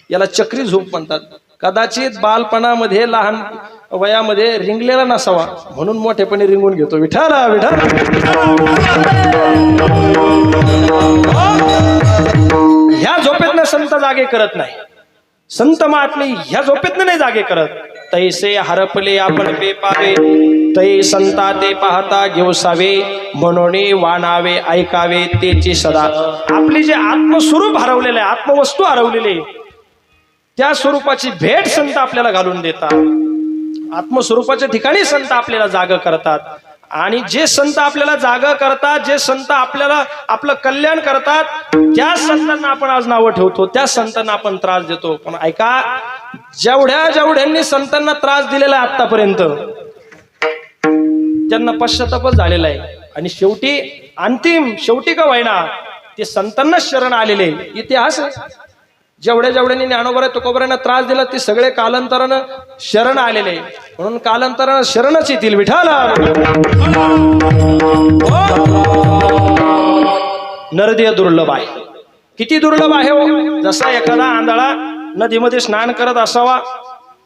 याला चक्री झोप म्हणतात. कदाचित बालपणामध्ये लहान वयामध्ये रिंगलेला नसावा म्हणून मोठेपणे रिंगून घेतो. विठाला विठाला. ह्या झोपेतनं संत जागे करत नाही. संत महात्मे ह्या झोपेतनं नाही जागे करत. तैसे हरपले आपण पे पावे तै संता ते पाहता घेऊसावे म्हणून वाणावे ऐकावे तेची सदा. आपली जे आत्मस्वरूप हरवलेलं आहे, आत्मवस्तू हरवलेली आहे, त्या स्वरूपाची भेट संत आपल्याला घालून देतात. आत्मस्वरूपाच्या ठिकाणी संत आपल्याला जाग करतात. आणि जे संत आपल्याला जाग करतात, जे संत आपल्याला आपलं कल्याण करतात, त्या संतांना आपण आज नावं ठेवतो, त्या संतांना आपण त्रास देतो. पण ऐका, जेवढ्यांनी संतांना त्रास दिलेला आहे आतापर्यंत त्यांना पश्चातापच झालेला आहे. आणि शेवटी का व्हायना ते संतांना शरण आलेले. इतिहास जेवढ्यांनी ज्ञानोबा तुकोबांना त्रास दिला ते सगळे कालांतरानं शरण आलेले, म्हणून कालांतरानं शरणच येतील. विठाला. नरदेह दुर्लभ आहे. किती दुर्लभ आहे हो. जसा एखादा आंधळा नदीमध्ये स्नान करत असावा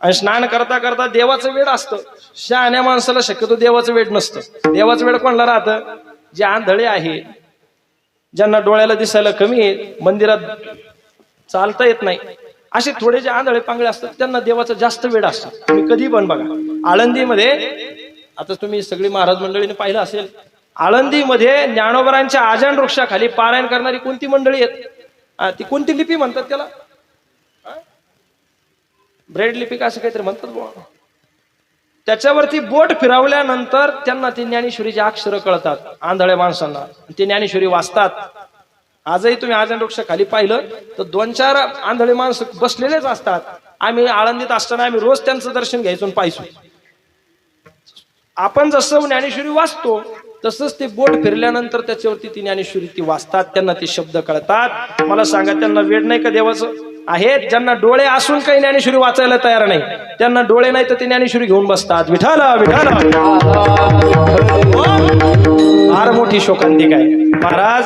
आणि स्नान करता करता देवाचं वेड असतं. शहाण्या माणसाला शक्यतो देवाचं वेड नसतं. देवाचं वेड कोणाला राहतं? जे आंधळे आहे, ज्यांना डोळ्याला दिसायला कमी आहे, मंदिरात चालता येत नाही, असे थोडे जे आंधळे पांगळे असतात त्यांना देवाचं जास्त वेळ असतं. तुम्ही कधी पण बघा, आळंदीमध्ये आता तुम्ही सगळी महाराज मंडळीने पाहिलं असेल, आळंदीमध्ये ज्ञानोबरांच्या आजन वृक्षाखाली पारायण करणारी कोणती मंडळी आहेत? ती कोणती लिपी म्हणतात त्याला? ब्रेड लिपी का असं काहीतरी म्हणतात. त्याच्यावरती बोट फिरवल्यानंतर त्यांना ती ज्ञानेश्वरीची अक्षरं कळतात. आंधळ्या माणसांना ती ज्ञानेश्वरी वाचतात. आजही तुम्ही आजन वृक्ष खाली पाहिलं तर 2-4 आंधळे माणसं बसलेलेच असतात. आम्ही आळंदीत असताना आम्ही रोज त्यांचं दर्शन घ्यायचो पाहिजे. आपण जसं ज्ञानेश्वरी वाचतो तसंच ते बोट फिरल्यानंतर त्याच्यावरती ती ज्ञानेश्वरी ती वाचतात, त्यांना ते शब्द कळतात. मला सांगा, त्यांना वेड नाही का देवाचं? आहेत ज्यांना डोळे असून काही ज्ञानेश्वरी वाचायला तयार नाही, त्यांना डोळे नाही तर ते ज्ञानेश्वरी घेऊन बसतात. विठाला विठाला. फार मोठी शोकांतिका आहे महाराज.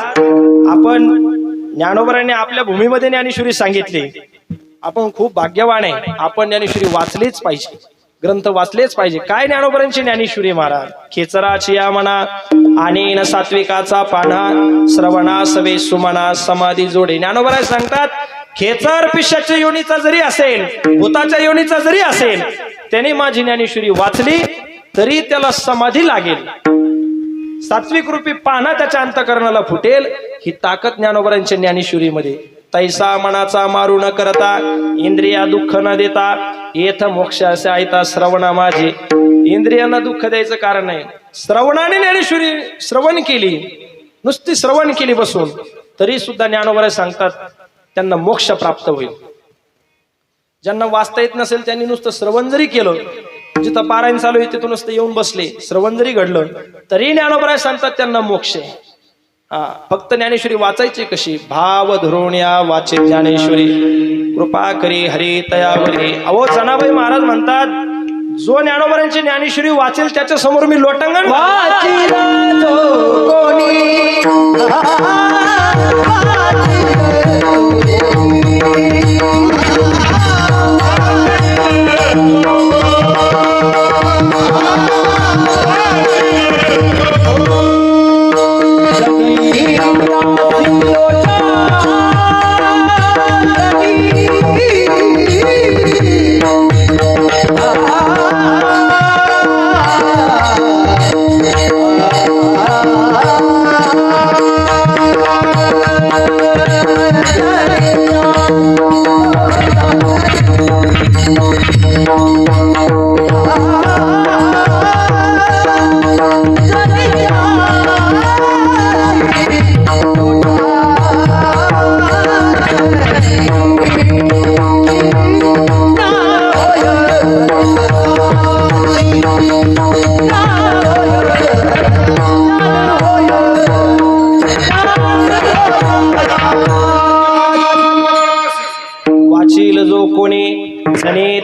आपण ज्ञानोबरांनी आपल्या भूमीमध्ये ज्ञानेश्वरी सांगितली. आपण खूप भाग्यवान आहे. आपण ज्ञानेश्वरी वाचलीच पाहिजे, ग्रंथ वाचलेच पाहिजे. काय ज्ञानोबरांची ज्ञानेश्वरी महाराज? खेचराची या मना आणि सात्विकाचा पाना श्रवणा सवे सुमना समाधी जोडे. ज्ञानोबराय सांगतात, खेचर पिशाच्या योनीचा जरी असेल, भूताच्या योनीचा जरी असेल, त्याने माझी ज्ञानेश्वरी वाचली तरी त्याला समाधी लागेल. सात्विक रूपी पाना त्याच्या अंतःकरणाला फुटेल. ही ताकद ज्ञानोबरांच्या ज्ञानेश्वरीमध्ये. तैसा मनाचा मारू न करता इंद्रिया दुःख न देता येथ मोक्ष असे ऐता श्रवणा माझे. इंद्रियांना दुःख द्यायचं कारण नाही. श्रवणाने ज्ञानेश्वरी श्रवण केली, नुसती श्रवण केली बसून, तरी सुद्धा ज्ञानोबराय सांगतात त्यांना मोक्ष प्राप्त होईल. ज्यांना वाचता येत नसेल त्यांनी नुसतं श्रवण जरी केलं, जिथं पारायण चालू आहे तिथून नुसतं येऊन बसले, श्रवण जरी घडलं तरी ज्ञानोबराय सांगतात त्यांना मोक्ष आहे. फक्त ज्ञानेश्वरी वाचायची कशी? भाव धरून या वाचे ज्ञानेश्वरी, कृपा करी हरी तयावरी. अहो जनाबाई महाराज म्हणतात, जो ज्ञानोबरांची ज्ञानेश्वरी वाचेल त्याच्या समोर मी लोटांगण वाचिला जो कोणी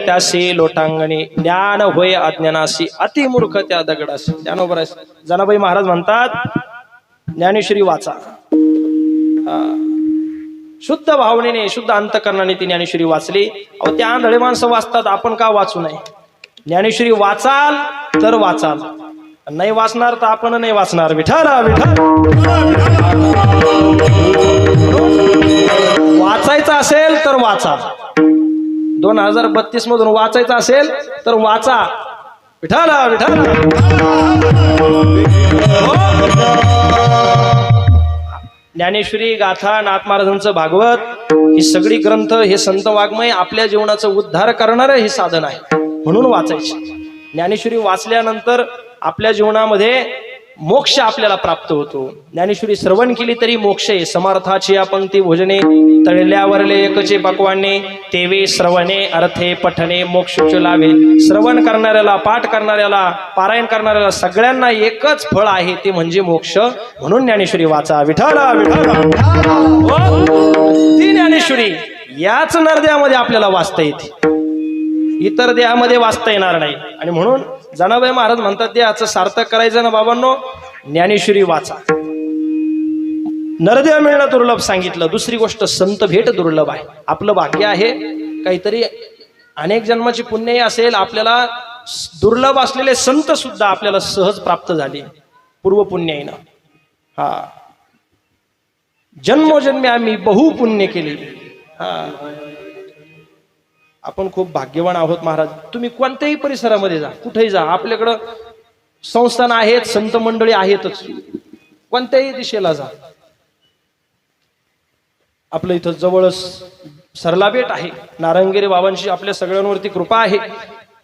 त्यासी लोटांगणी, ज्ञान होय अज्ञानासी, अतिमूर्ख त्या दगडासी. ज्ञानोबर जनाबाई महाराज म्हणतात ज्ञानेश्वरी वाचा. शुद्ध भावनेने शुद्ध अंतकरणाने ती ज्ञानेश्वरी वाचली. अहो त्या आंधळे माणसं वाचतात, आपण का वाचू नये? ज्ञानेश्वरी वाचाल तर वाचाल, नाही वाचणार तर आपण नाही वाचणार. विठाला विठाल. वाचायचं असेल तर वाचा. 2032 मधून वाचायचं असेल तर वाचा. विठाला विठाला. ज्ञानेश्वरी गाथा, नाथ महाराजांचं भागवत, ही सगळी ग्रंथ, हे संत वाङ्मय आपल्या जीवनाचा उद्धार करणारं हे साधन आहे, म्हणून वाचायचे. ज्ञानेश्वरी वाचल्यानंतर आपल्या जीवनामध्ये मोक्ष आपल्याला प्राप्त होतो. ज्ञानेश्वरी श्रवण केली तरी मोक्ष आहे. समर्थाची पंक्ती भोजने, तळल्यावरले एकचे पक्वाने, तेवे श्रवणे अर्थे पठणे मोक्ष लावे. श्रवण करणाऱ्याला, पाठ करणाऱ्याला, पारायण करणाऱ्याला सगळ्यांना एकच फळ आहे, ते म्हणजे मोक्ष. म्हणून ज्ञानेश्वरी वाचा. विठाला विठाला. ती ज्ञानेश्वरी याच नरदेहामध्ये आपल्याला वाचता येते, इतर देहामध्ये वाचता येणार नाही. आणि म्हणून जनाबाई महाराज म्हणतात, देहाचं सार्थक करायचं ना बाबांनो, ज्ञानेश्वरी वाचा. नरदेह मिळणं दुर्लभ सांगितलं. दुसरी गोष्ट, संत भेट दुर्लभ आहे. आपलं भाग्य आहे, काहीतरी अनेक जन्माची पुण्यही असेल, आपल्याला दुर्लभ असलेले संत सुद्धा आपल्याला सहज प्राप्त झाले पूर्वपुण्याईनं. जन्मोजन्मी आम्ही बहुपुण्य केले. आपण खूप भाग्यवान आहोत महाराज. तुम्ही कोणत्याही परिसरामध्ये जा, कुठेही जा, आपल्याकडं संस्थान आहेत, संत मंडळी आहेतच. कोणत्याही दिशेला जा, आपलं इथं जवळच सरलाबेट आहे. नारायणगिरी बाबांची आपल्या सगळ्यांवरती कृपा आहे,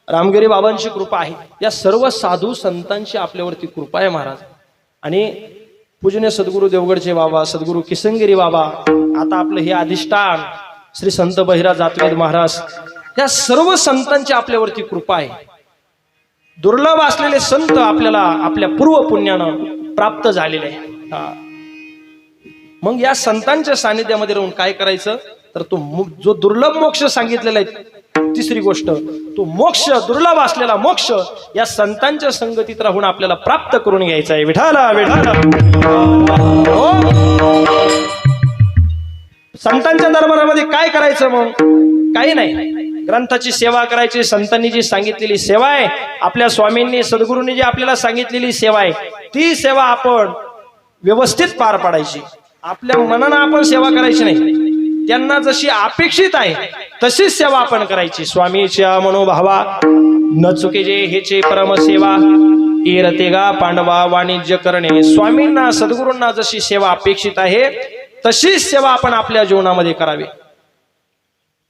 रामगिरी बाबांची कृपा आहे. या सर्व साधू संतांची आपल्यावरती कृपा आहे महाराज. आणि पूजनीय सद्गुरू देवगडचे बाबा, सद्गुरू किसनगिरी बाबा, आता आपलं हे अधिष्ठान श्री संत बहिरा जातवेद महाराज, या सर्व संतांची आपल्यावरती कृपा आहे. दुर्लभ असलेले संत आपल्याला आपल्या पूर्व पुण्यानं प्राप्त झालेले आहे. मग या संतांच्या सानिध्यामध्ये राहून काय करायचं, तर तो जो दुर्लभ मोक्ष सांगितलेला आहे, तिसरी गोष्ट, तो मोक्ष, दुर्लभ असलेला मोक्ष या संतांच्या संगतीत राहून आपल्याला प्राप्त करून घ्यायचा आहे. विठाला विठाला. संतांच्या दरबारामध्ये काय करायचं? मग काही नाही, ग्रंथाची सेवा करायची. संतांनी जी सांगितलेली सेवा आहे, आपल्या स्वामींनी सद्गुरूंनी जी आपल्याला सांगितलेली सेवा आहे, ती सेवा आपण व्यवस्थित पार पाडायची. आपल्या मनानं आपण सेवा करायची नाही, त्यांना जशी अपेक्षित आहे तशीच सेवा आपण करायची. स्वामीच्या मनोभावा न चुके जे हेचे परमसेवा, इरतेगा पांडवा वाणिज्य करणे. स्वामींना सद्गुरूंना जशी सेवा अपेक्षित आहे तशीच सेवा आपण आपल्या जीवनामध्ये करावी.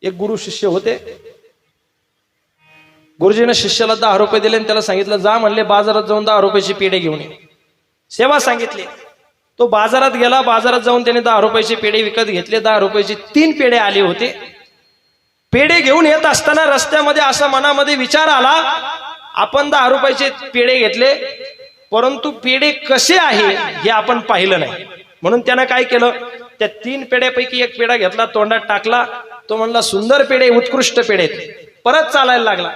एक गुरु शिष्य होते, गुरुजीने शिष्याला 10 रुपये दिले आणि त्याला सांगितलं, जा म्हणले बाजारात जाऊन 10 रुपयाची पेढे घेऊन ये. सेवा सांगितली. तो बाजारात गेला, बाजारात जाऊन त्याने 10 रुपयाचे पेढे विकत घेतले. 10 रुपयाचे 3 पेढे आले होते. पेढे घेऊन येत असताना रस्त्यामध्ये असा मनामध्ये विचार आला, आपण 10 रुपयाचे पेढे घेतले, परंतु पेढे कसे आहे हे आपण पाहिलं नाही. म्हणून त्यानं काय केलं, त्या 3 पेढ्यापैकी एक पेढा घेतला, तोंडात टाकला. तो म्हणला सुंदर पेढे, उत्कृष्ट पेढे. परत चालायला लागला.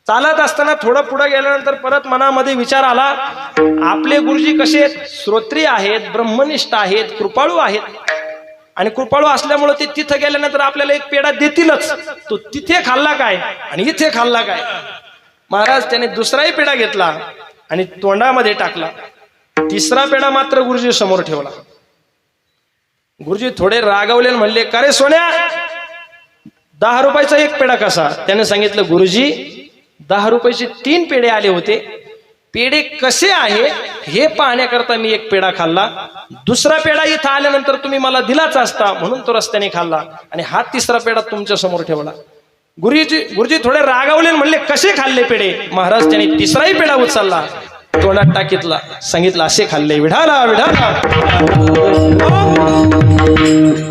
चालत असताना थोडं पुढे गेल्यानंतर परत मनामध्ये विचार आला, आपले गुरुजी कसे आहेत, श्रोत्रिय आहेत, ब्रह्मनिष्ठ आहेत, कृपाळू आहेत. आणि कृपाळू असल्यामुळे ते तिथं गेल्यानंतर आपल्याला एक पेढा देतीलच. तो तिथे खाल्ला काय आणि इथे खाल्ला काय. महाराज त्याने दुसराही पेढा घेतला आणि तोंडामध्ये टाकला. तिसरा पेढा मात्र गुरुजी समोर ठेवला. गुरुजी थोडे रागावले आणि म्हणले, का रे सोन्या, 10 रुपयाचा एक पेढा कसा. त्याने सांगितलं, गुरुजी 10 रुपयाचे 3 पेढे आले होते. पेढे कसे आहे हे पाहण्याकरता मी एक पेढा खाल्ला. दुसरा पेढा इथं आल्यानंतर तुम्ही मला दिलाच असता म्हणून तो रस्त्याने खाल्ला. आणि हा तिसरा पेढा तुमच्या समोर ठेवला. गुरुजी थोडे रागावले म्हणले, कसे खाल्ले पेढे. महाराज त्याने तिसराही पेढा उचलला, तोंडात टाकीतला, सांगितलं, असे खाल्ले. विढाला विढाला.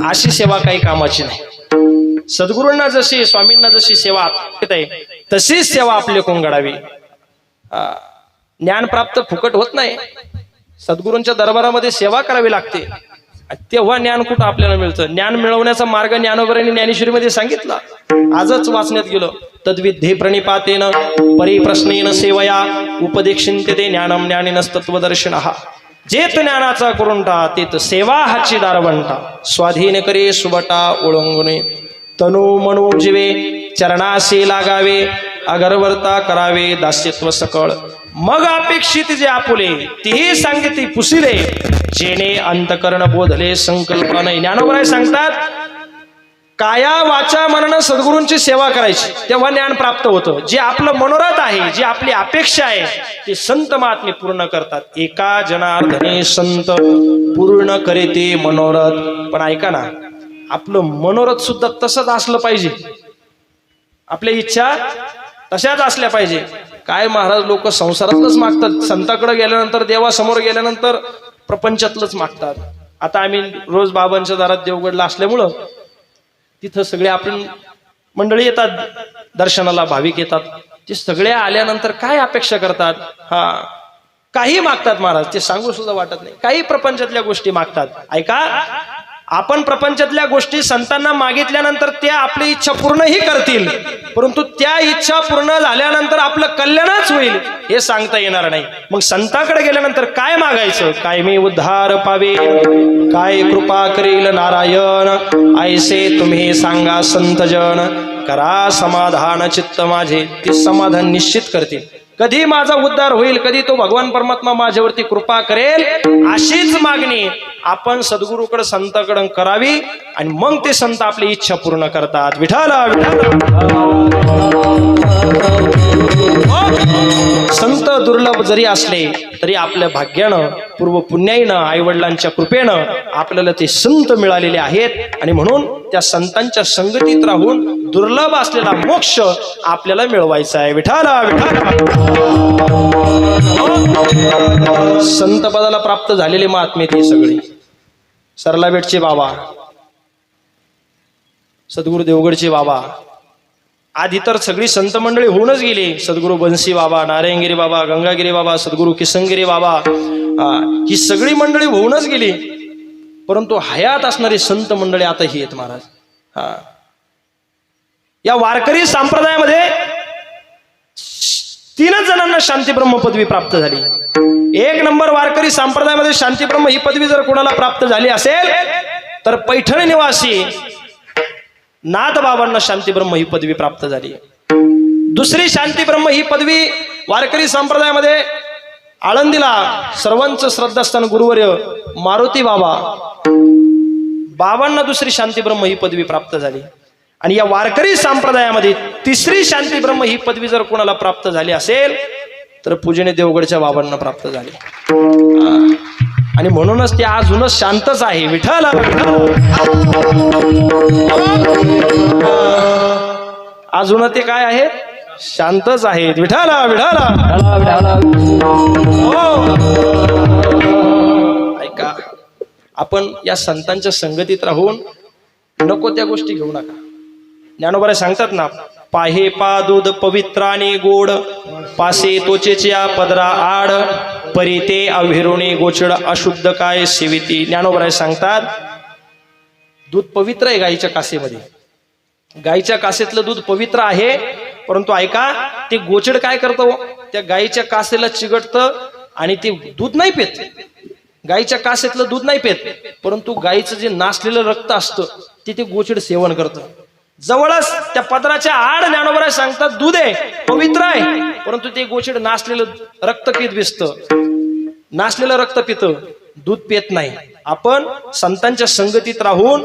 अशी सेवा काही कामाची नाही. सद्गुरूंना जशी, स्वामींना जशी सेवा आहे तशीच सेवा आपली कोंगडावी. ज्ञान प्राप्त फुकट होत नाही. सद्गुरूंच्या दरबारामध्ये सेवा करावी लागते, तेव्हा ज्ञान कुठं आपल्याला मिळतं. ज्ञान मिळवण्याचा मार्ग ज्ञानोबरांनी ज्ञानेश्वरीमध्ये सांगितला. आजच वाचण्यात गेलो, तद्विद्धे प्रणिपातेन परिप्रश्नेन सेवया उपदेक्षिन्ते ज्ञानम ज्ञानिनस्तत्वदर्शिनः. जेत ज्ञानाचा करुंटा तेत सेवा हाची दारवंटा. स्वाधीन करे सुबटा ओळंगुने तनु मनो जीवे. चरणाशी लागावे अगरवर्ता करावे दास्यत्व सकळ. मग अपेक्षित जे आपुले तीही सांगिती पुसिले. जेणे अंतकरण बोधले संकल्प नाही. ज्ञानोबराय सांगतात, काया वाचा मनन सद्गुरूंची सेवा करायची, तेव्हा ज्ञान प्राप्त होतं. जे आपलं मनोरथ आहे, जी आपली अपेक्षा आहे, ते संत महात्मे पूर्ण करतात. एका जनार्दने संत पूर्ण करे ते मनोरथ. पण ऐका ना, आपलं मनोरथ सुद्धा तसंच असलं पाहिजे. आपल्या इच्छा तशाच असल्या पाहिजे. काय महाराज, लोक संसारातलंच मागतात. संताकडे गेल्यानंतर, देवासमोर गेल्यानंतर प्रपंचातलंच मागतात. आता आम्ही रोज बाबांच्या दारात देवगडला असल्यामुळं तिथं सगळे आपण मंडळी येतात दर्शनाला, भाविक येतात. ते सगळे आल्यानंतर काय अपेक्षा करतात, काही मागतात महाराज. ते सांगू सुद्धा वाटत नाही. काही प्रपंचातल्या गोष्टी मागतात. ऐका, आपण प्रपंचातल्या गोष्टी संतांना मागितल्यानंतर त्या आपली इच्छा पूर्णही करतील, परंतु त्या इच्छा पूर्ण झाल्यानंतर आपलं कल्याणच होईल हे सांगता येणार नाही. मग संतांकडे गेल्यानंतर काय मागायचं, काय मी उद्धार पावे, काय कृपा करील नारायण, ऐसे तुम्ही सांगा संतजन. करा समाधान चित्त माझे, ते समाधान निश्चित करतील. कधी माझा उद्धार होईल, कधी तो भगवान परमात्मा माझ्यावरती कृपा करेल, अशीच मागणी आपण सद्गुरूकडे संताकडे करावी. आणि मग ते संत आपली इच्छा पूर्ण करतात. विठाला विठाला. संत दुर्लभ जरी असले तरी आपल्या भाग्यानं, पूर्व पुण्याईनं, आईवडिलांच्या कृपेनं आपल्याला ते संत मिळालेले आहेत. आणि म्हणून त्या संतांच्या संगतीत राहून दुर्लभ असलेला मोक्ष आपल्याला मिळवायचा आहे. विठाला विठाला. संत पदाला प्राप्त झालेले महात्मे ते सगळे. सरलाबेटचे बाबा, सद्गुरू देवगडचे बाबा, आधी तर सगळी संत मंडळी होऊनच गेली. सद्गुरू बन्सी बाबा, नारायणगिरी बाबा, गंगागिरी बाबा, सद्गुरू किसनगिरी बाबा, ही सगळी मंडळी होऊनच गेली. परंतु हयात असणारी संत मंडळी आता ही आहेत महाराज. या वारकरी संप्रदायामध्ये 3 जणांना शांतीब्रह्म पदवी प्राप्त झाली. 1 नंबर वारकरी संप्रदायामध्ये शांतीब्रह्म ही पदवी जर कोणाला प्राप्त झाली असेल तर पैठण निवासी नाथ बाबांना शांतीब्रह्म ही पदवी प्राप्त झाली. दुसरी शांतीब्रह्म ही पदवी वारकरी संप्रदायामध्ये आळंदीला सर्वांचं श्रद्धास्थान गुरुवर्य मारुती बाबांना दुसरी शांतीब्रह्म ही पदवी प्राप्त झाली. आणि या वारकरी संप्रदायामध्ये 3री शांतीब्रह्म ही पदवी जर कोणाला प्राप्त झाली असेल तर पूजनीय देवगडच्या बाबांना प्राप्त झाली. आणि म्हणूनच ते अजूनच शांतच आहे. विठ्ठल अजून ते काय आहेत, शांतच आहेत. विठ्ठला विठ्ठला. ऐका, आपण या संतांच्या संगतीत राहून नको त्या गोष्टी घेऊ नका. ज्ञानोबा सांगतात ना, पाहे पा दूध पवित्राने गोड, पासे तोचेच्या पदरा आड, परिते अभिरुणी गोचड अशुद्ध काय सेविती. ज्ञानोबराय सांगतात दूध पवित्र आहे गाईच्या कासेमध्ये, गाईच्या कासेतलं दूध पवित्र आहे, परंतु ऐका ते गोचड काय करतो, त्या गाईच्या कासेला चिघटतं आणि ते दूध नाही पेत, गाईच्या कासेतलं दूध नाही पेत, परंतु गाईचं जे नासलेलं रक्त असतं ते गोचड सेवन करतं. जवळच त्या पदराच्या आड ज्ञानोबराय सांगतात दूध आहे पवित्र आहे, परंतु ते गोचड नासलेलं रक्त पीत दिसतं, नासलेलं रक्त पितं, दूध पेत नाही. आपण संतांच्या संगतीत राहून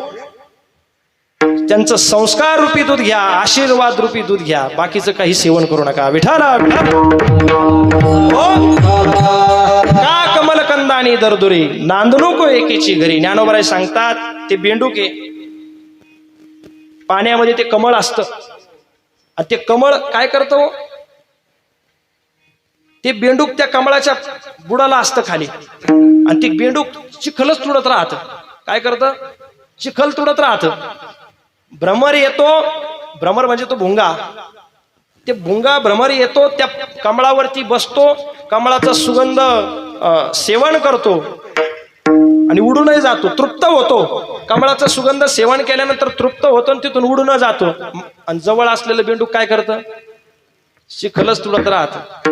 त्यांचं संस्कार रूपी दूध घ्या, आशीर्वाद रूपी दूध घ्या, बाकीचं काही सेवन करू नका. विठाला का कमलकंदानी दरदुरी नांदू नको एकेची घरी. ज्ञानोबराय सांगतात ते बेंडूक आहे, पाण्यामध्ये ते कमळ असतं आणि ते कमळ काय करतो, ते बेंडूक त्या कमळाच्या बुडाला असतं खाली आणि ते बेंडूक चिखलच तुडत राहत. काय करतं, चिखल तुडत राहत. भ्रमर येतो, भ्रमर म्हणजे तो भुंगा, ते भुंगा भ्रमर येतो त्या कमळावरती बसतो, कमळाचा सुगंध सेवन करतो आणि उडूनही जातो, तृप्त होतो. कमळाचा सुगंध सेवन केल्यानंतर तृप्त होतो आणि तिथून उडून जातो. आणि जवळ असलेलं बेंडूक काय करतं, चिखलच तुडत राहत.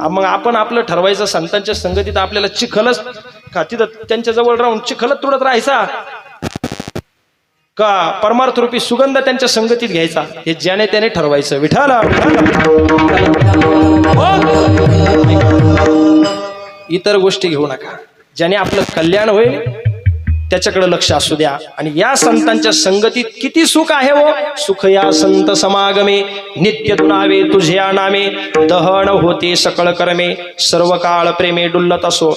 मग आपण आपलं ठरवायचं संतांच्या संगतीत आपल्याला चिखलच का तिथं त्यांच्या जवळ राहून चिखलच तुडत राहायचा का परमार्थ रूपी सुगंध त्यांच्या संगतीत घ्यायचा, हे ज्याने त्याने ठरवायचं. विठाला इतर गोष्टी घेऊ नका, ज्याने आपलं कल्याण होईल त्याच्याकडे लक्ष असू द्या. आणि या संतांच्या संगतीत किती सुख आहे हो. सुख या संत समागमे नित्य दुनावे तुझ्या नामे, दहन होते सकळ कर्मे सर्व काळ प्रेमे डुल्लत असो.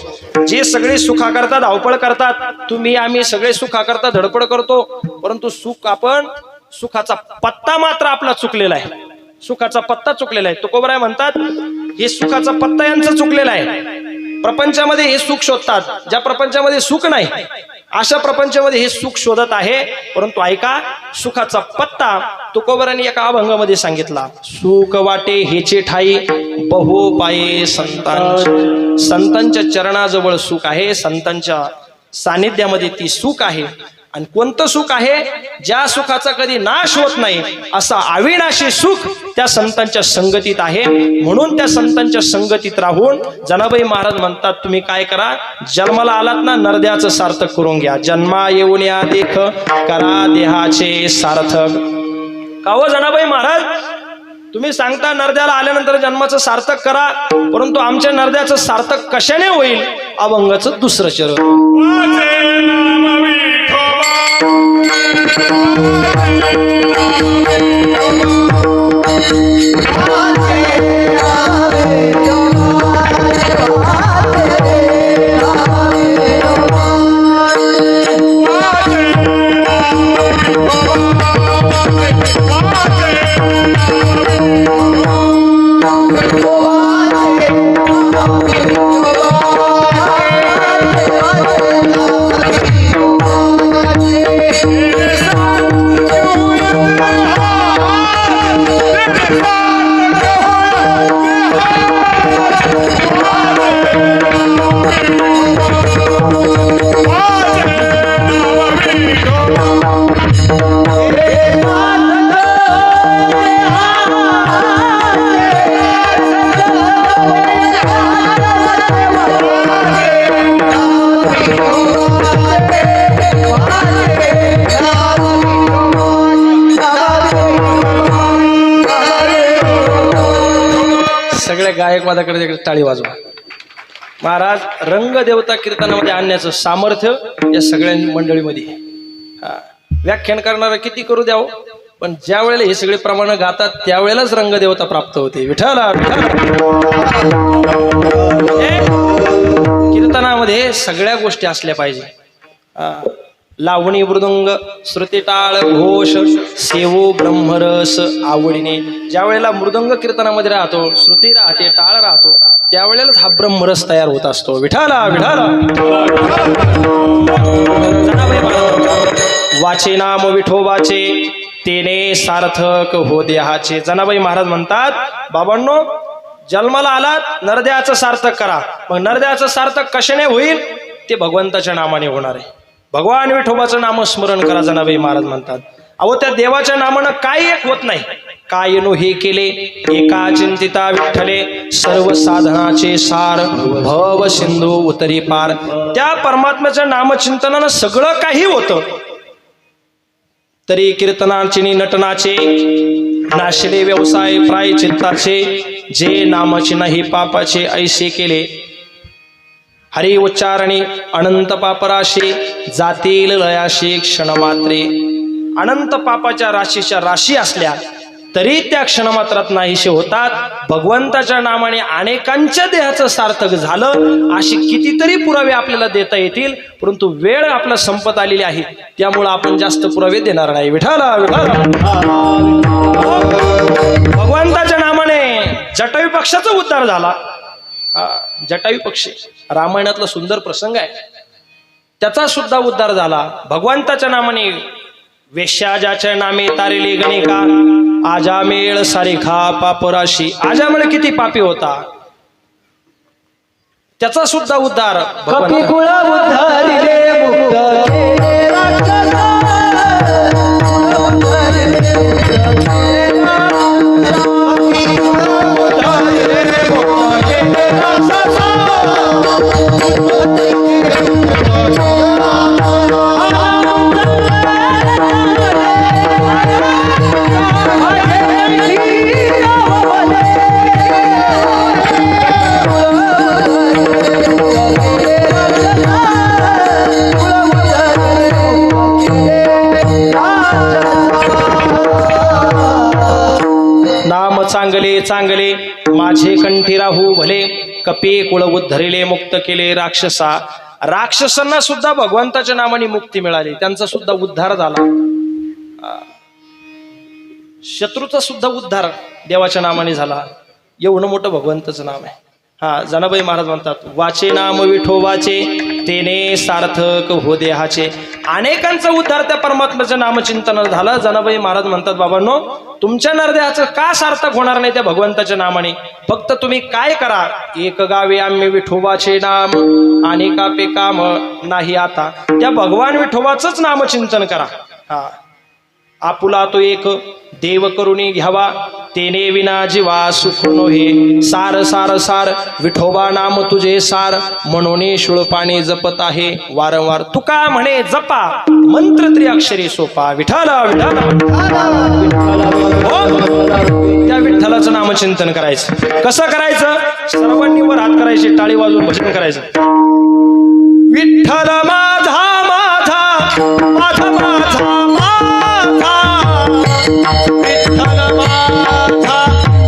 जे सगळे सुखा करतात धावपळ करतात, तुम्ही आम्ही सगळे सुखा करता धडपड करतो, परंतु सुख आपण सुखाचा पत्ता मात्र आपला चुकलेला आहे, सुखाचा पत्ता चुकलेला आहे. तुकोबराय म्हणतात हे सुखाचा पत्ता यांचा चुकलेला आहे. प्रपंचामध्ये हे सुख शोधतात, ज्या प्रपंचामध्ये सुख नाही अशा प्रपंचामध्ये हे सुख शोधत आहे, परंतु ऐका सुखाचा पत्ता तुकोबरांनी एका अभंगामध्ये सांगितला. सुख वाटे हेचे ठाई बहु पाये संतांचे. संतांच्या चरणाजवळ सुख आहे, संतांच्या सानिध्यामध्ये ती सुख आहे. आणि कोणतं सुख आहे, ज्या सुखाचा कधी नाश होत नाही असा अविनाशी सुख त्या संतांच्या संगतीत आहे. म्हणून त्या संतांच्या संगतीत राहून जनाबाई महाराज म्हणतात तुम्ही काय करा, जन्माला आलात ना नरद्याचं सार्थक करून घ्या. जन्मा येऊन या देख करा देहाचे सार्थक. का हो जनाबाई महाराज, तुम्ही सांगता नरद्याला आल्यानंतर जन्माचं सार्थक करा, परंतु आमच्या नरद्याचं सार्थक कशाने होईल. अभंगाचं दुसरं चरण. गायकवादाकडे टाळी वाजवा. महाराज रंगदेवता कीर्तनामध्ये आणण्याचं सामर्थ्य या सगळ्या मंडळीमध्ये. व्याख्यान करणारा किती करू द्यावं, पण ज्या वेळेला हे सगळे प्रमाण गातात त्यावेळेलाच रंगदेवता प्राप्त होते. विठाला कीर्तनामध्ये सगळ्या गोष्टी असल्या पाहिजे. लावणी मृदुंग श्रुती टाळ घोष सेवो ब्रह्मरस आवडीने. ज्या वेळेला मृदंग कीर्तनामध्ये राहतो, श्रुती राहते, टाळ राहतो, त्यावेळेलाच हा ब्रह्मरस तयार होत असतो. विठाला विठाला वाचे नाम विठोबाचे तेने सार्थक हो देहाचे. जनाबाई महाराज म्हणतात बाबांनो, जन्माला आलात नरदेहाचं सार्थक करा. मग नरदेहाचं सार्थक कशाने होईल? ते भगवंताच्या नामाने होणार आहे. भगवान विठोबाचं नामस्मरण करा जनाबाई महाराज म्हणतात. अहो त्या देवाच्या नामानं काही एक होत नाही. काय नो हे केले एका चिंतिता विठ्ठले सर्व साधनाचे सार भव सिंधू उतरी पार. त्या परमात्म्याच्या नामचिंतनानं सगळं काही होतं. तरी कीर्तनाचे नटनाचे नाशिले व्यवसाय प्राय चित्ताचे जे नामाचे नाही पापाचे ऐसे केले. हरी उच्चारणे अनंत पापराशी जातील लयाशी क्षणमात्रे. अनंत पापाच्या राशीच्या राशी असल्या तरी त्या क्षणमात्रात नाहीसे होतात. भगवंताच्या नामाने अनेकांच्या देहाचं सार्थक झालं. अशी कितीतरी पुरावे आपल्याला देता येतील, परंतु वेळ आपला संपत आलेली आहे, त्यामुळं आपण जास्त पुरावे देणार नाही. विठाला भगवंताच्या नामाने जटायू पक्षाचा उद्धार झाला. जटायू पक्षी रामायणातला सुंदर प्रसंग आहे, त्याचा सुद्धा उद्धार झाला भगवंताच्या नामाने. वेश्या ज्याच्या नामे तारेले गणिका आजामेळ सारेखा पापराशी. आजामेळ किती पापी होता, त्याचा सुद्धा उद्धार कपिकुळ उद्धारिले मुक्त केले राक्षसा. चांगले चांगले माझे कंठी राहू भले कपी कुळ उद्धरिले मुक्त केले राक्षसा. राक्षसांना सुद्धा भगवंताच्या नामाने मुक्ती मिळाली, त्यांचा सुद्धा उद्धार झाला. शत्रूचा सुद्धा उद्धार देवाच्या नामाने झाला. एवढं मोठं भगवंताचं नाम आहे. जनाबाई महाराज म्हणतात वाचे नाम विठोबाचे तेने सार्थक हो देहाचे. अनेकांचा उद्धार त्या परमात्म्याचं नामचिंतन झालं. जनाबाई महाराज म्हणतात बाबांनो, तुमच्या नरदेहाचं का सार्थक होणार नाही त्या भगवंताच्या नामाने? फक्त तुम्ही काय करा, एक गावे आम्ही विठोबाचे नाम आणि कापे काम नाही आता. त्या भगवान विठोबाचंच नामचिंतन करा. आपुला तो एक देव करुणी घ्यावा तेने विना जीवा सुख नोहे. सार सार सार विठोबा नाम तुझे सार म्हणून शुळपाणी जपत आहे वारंवार. तुका म्हणे जपा मंत्र त्रिअक्षरी सोपा. विठ्ठला विठ्ठला त्या विठ्ठलाचं नामचिंतन करायचं. कसं करायचं? सर्वांनी वर हात करायचे, टाळी वाजवून भजन करायचं. विठ्ठल माझा माझा माझा माझा विठ्ठल माझा विठ्ठला.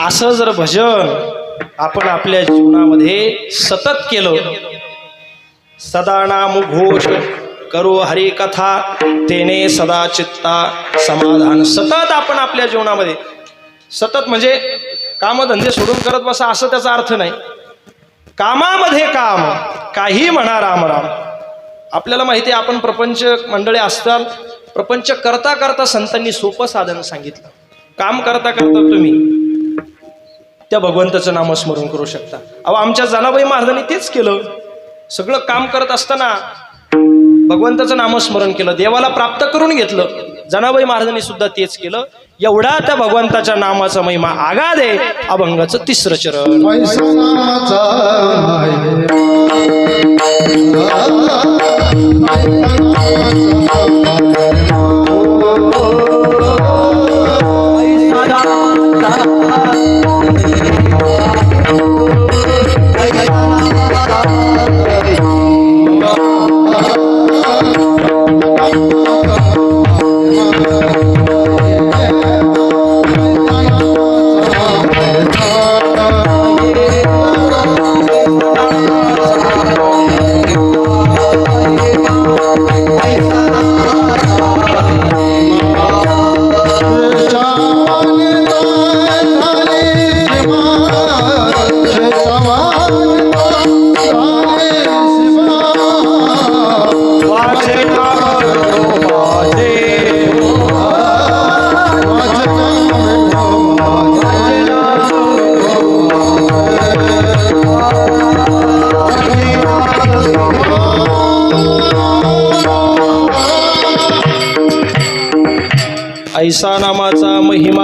असं जर भजन आपण आपल्या जीवनामध्ये सतत केलं, सदा नाम घोष करू हरी कथा तेने सदा चित्ता समाधान. सतत आपण आपल्या जीवनामध्ये, सतत म्हणजे कामधंदे सोडून करत बसा असं त्याचा अर्थ नाही. कामामध्ये काम, काही म्हणा राम राम. आपल्याला माहिती आहे, आपण प्रपंच मंडळी असतात, प्रपंच करता करता संतांनी सोपं साधन सांगितलं. काम करता करता तुम्ही त्या भगवंताचं नामस्मरण करू शकता. अहो, आमच्या जनाबाई महाराजांनी तेच केलं. सगळं काम करत असताना भगवंताचं नामस्मरण केलं, देवाला प्राप्त करून घेतलं. जनाबाई महाराजांनी सुद्धा तेच केलं. एवढा त्या भगवंताच्या नामाचा महिमा आगाध आहे. अभंगाचं तिसरं चरण. ऐसा नामाचा महिमा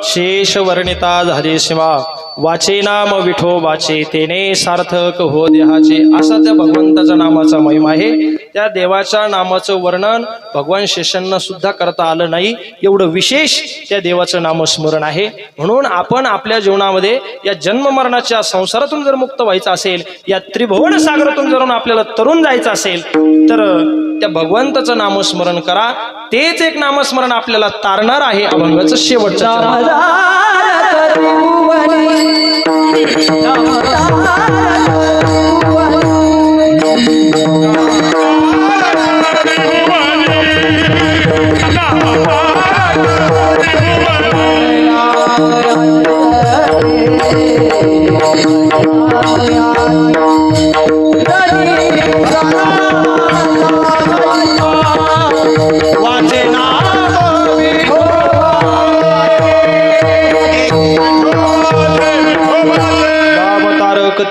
शेष वर्णिता झाली सीमा. वाचे नाम विठोबाचे तेने सार्थक हो देहाचे. असा त्या भगवंताच्या नामाचा महिमा आहे. त्या देवाच्या नामाचं वर्णन भगवान शेषांना सुद्धा करता आलं नाही, एवढं विशेष त्या देवाचं नामस्मरण आहे. म्हणून आपण आपल्या जीवनामध्ये या जन्म मरणाच्या संसारातून जर मुक्त व्हायचं असेल, या त्रिभुवन सागरातून जर आपल्याला तरुण जायचं असेल, तर त्या भगवंताचं नामस्मरण करा. तेच एक नामस्मरण आपल्याला तारणार आहे. अभंगाचं शेवटचं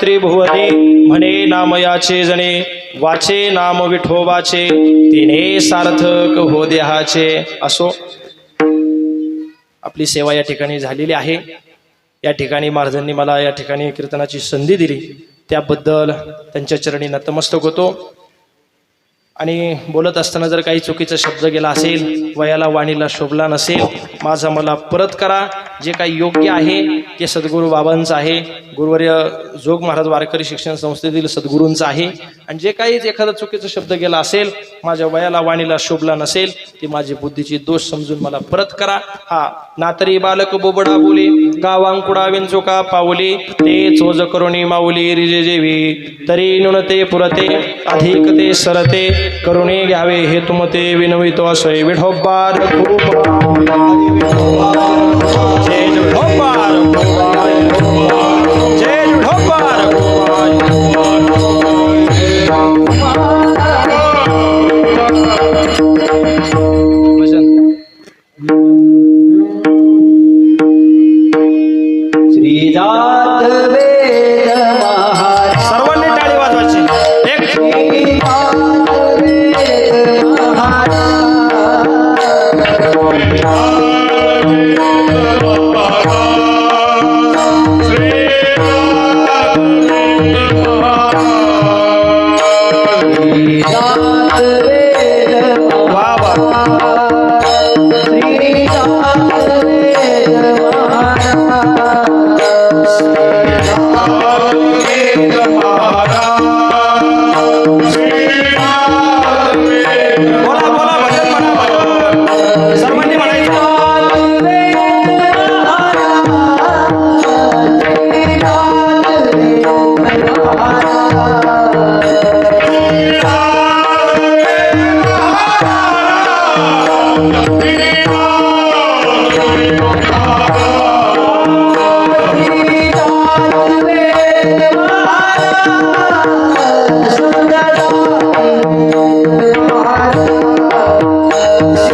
त्रिभुवने म्हणे नामयाचे जणे. वाचे नाम विठोबाचे तिने सार्थक हो देहाचे. असो, आपली सेवा या ठिकाणी झालेली आहे. या ठिकाणी महाराजांनी मला या ठिकाणी कीर्तनाची संधी दिली, त्याबद्दल त्यांच्या चरणी नतमस्तक होतो. आणि बोलत असताना जर काही चुकीचा शब्द गेला असेल, वयाला वाणीला शोभला नसेल, माझा मला परत करा. जे काही योग्य आहे ते सद्गुरू बाबांचं आहे, गुरुवर्य जोग महाराज वारकरी शिक्षण संस्थेतील सद्गुरूंचं आहे. आणि जे काही एखादा चुकीचा शब्द गेला असेल, माझ्या वयाला वाणीला शोभला नसेल, ते माझी बुद्धीची दोष समजून मला परत करा. हा नातरी बालक बोबडा बोले, गावांकुडा विंचुका पावली, ते चोज करुणी माऊली रिजे जेवी, तरी नुनते पुरते अधिक ते सरते, करुणे घ्यावे हे तुमते विनवितो असय विठोबार खूप. जय विठोबार, जय विठोबार. श्रीजात वेद महाराज. सर्वांनी टाळी वाजवायची.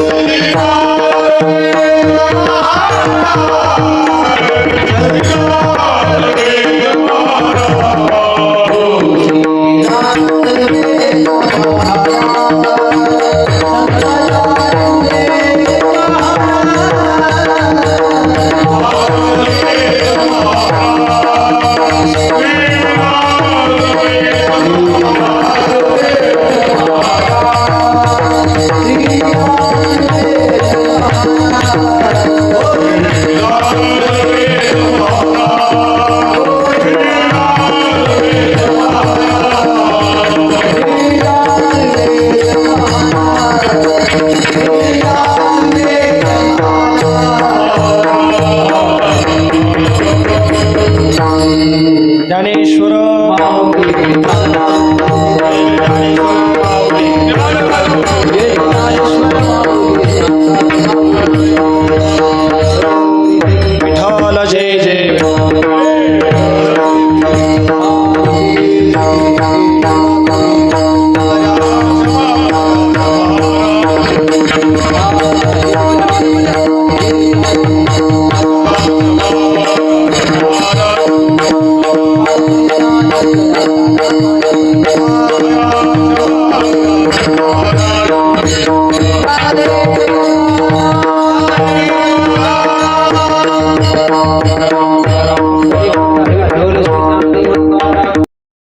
सत्काल वेद महाराज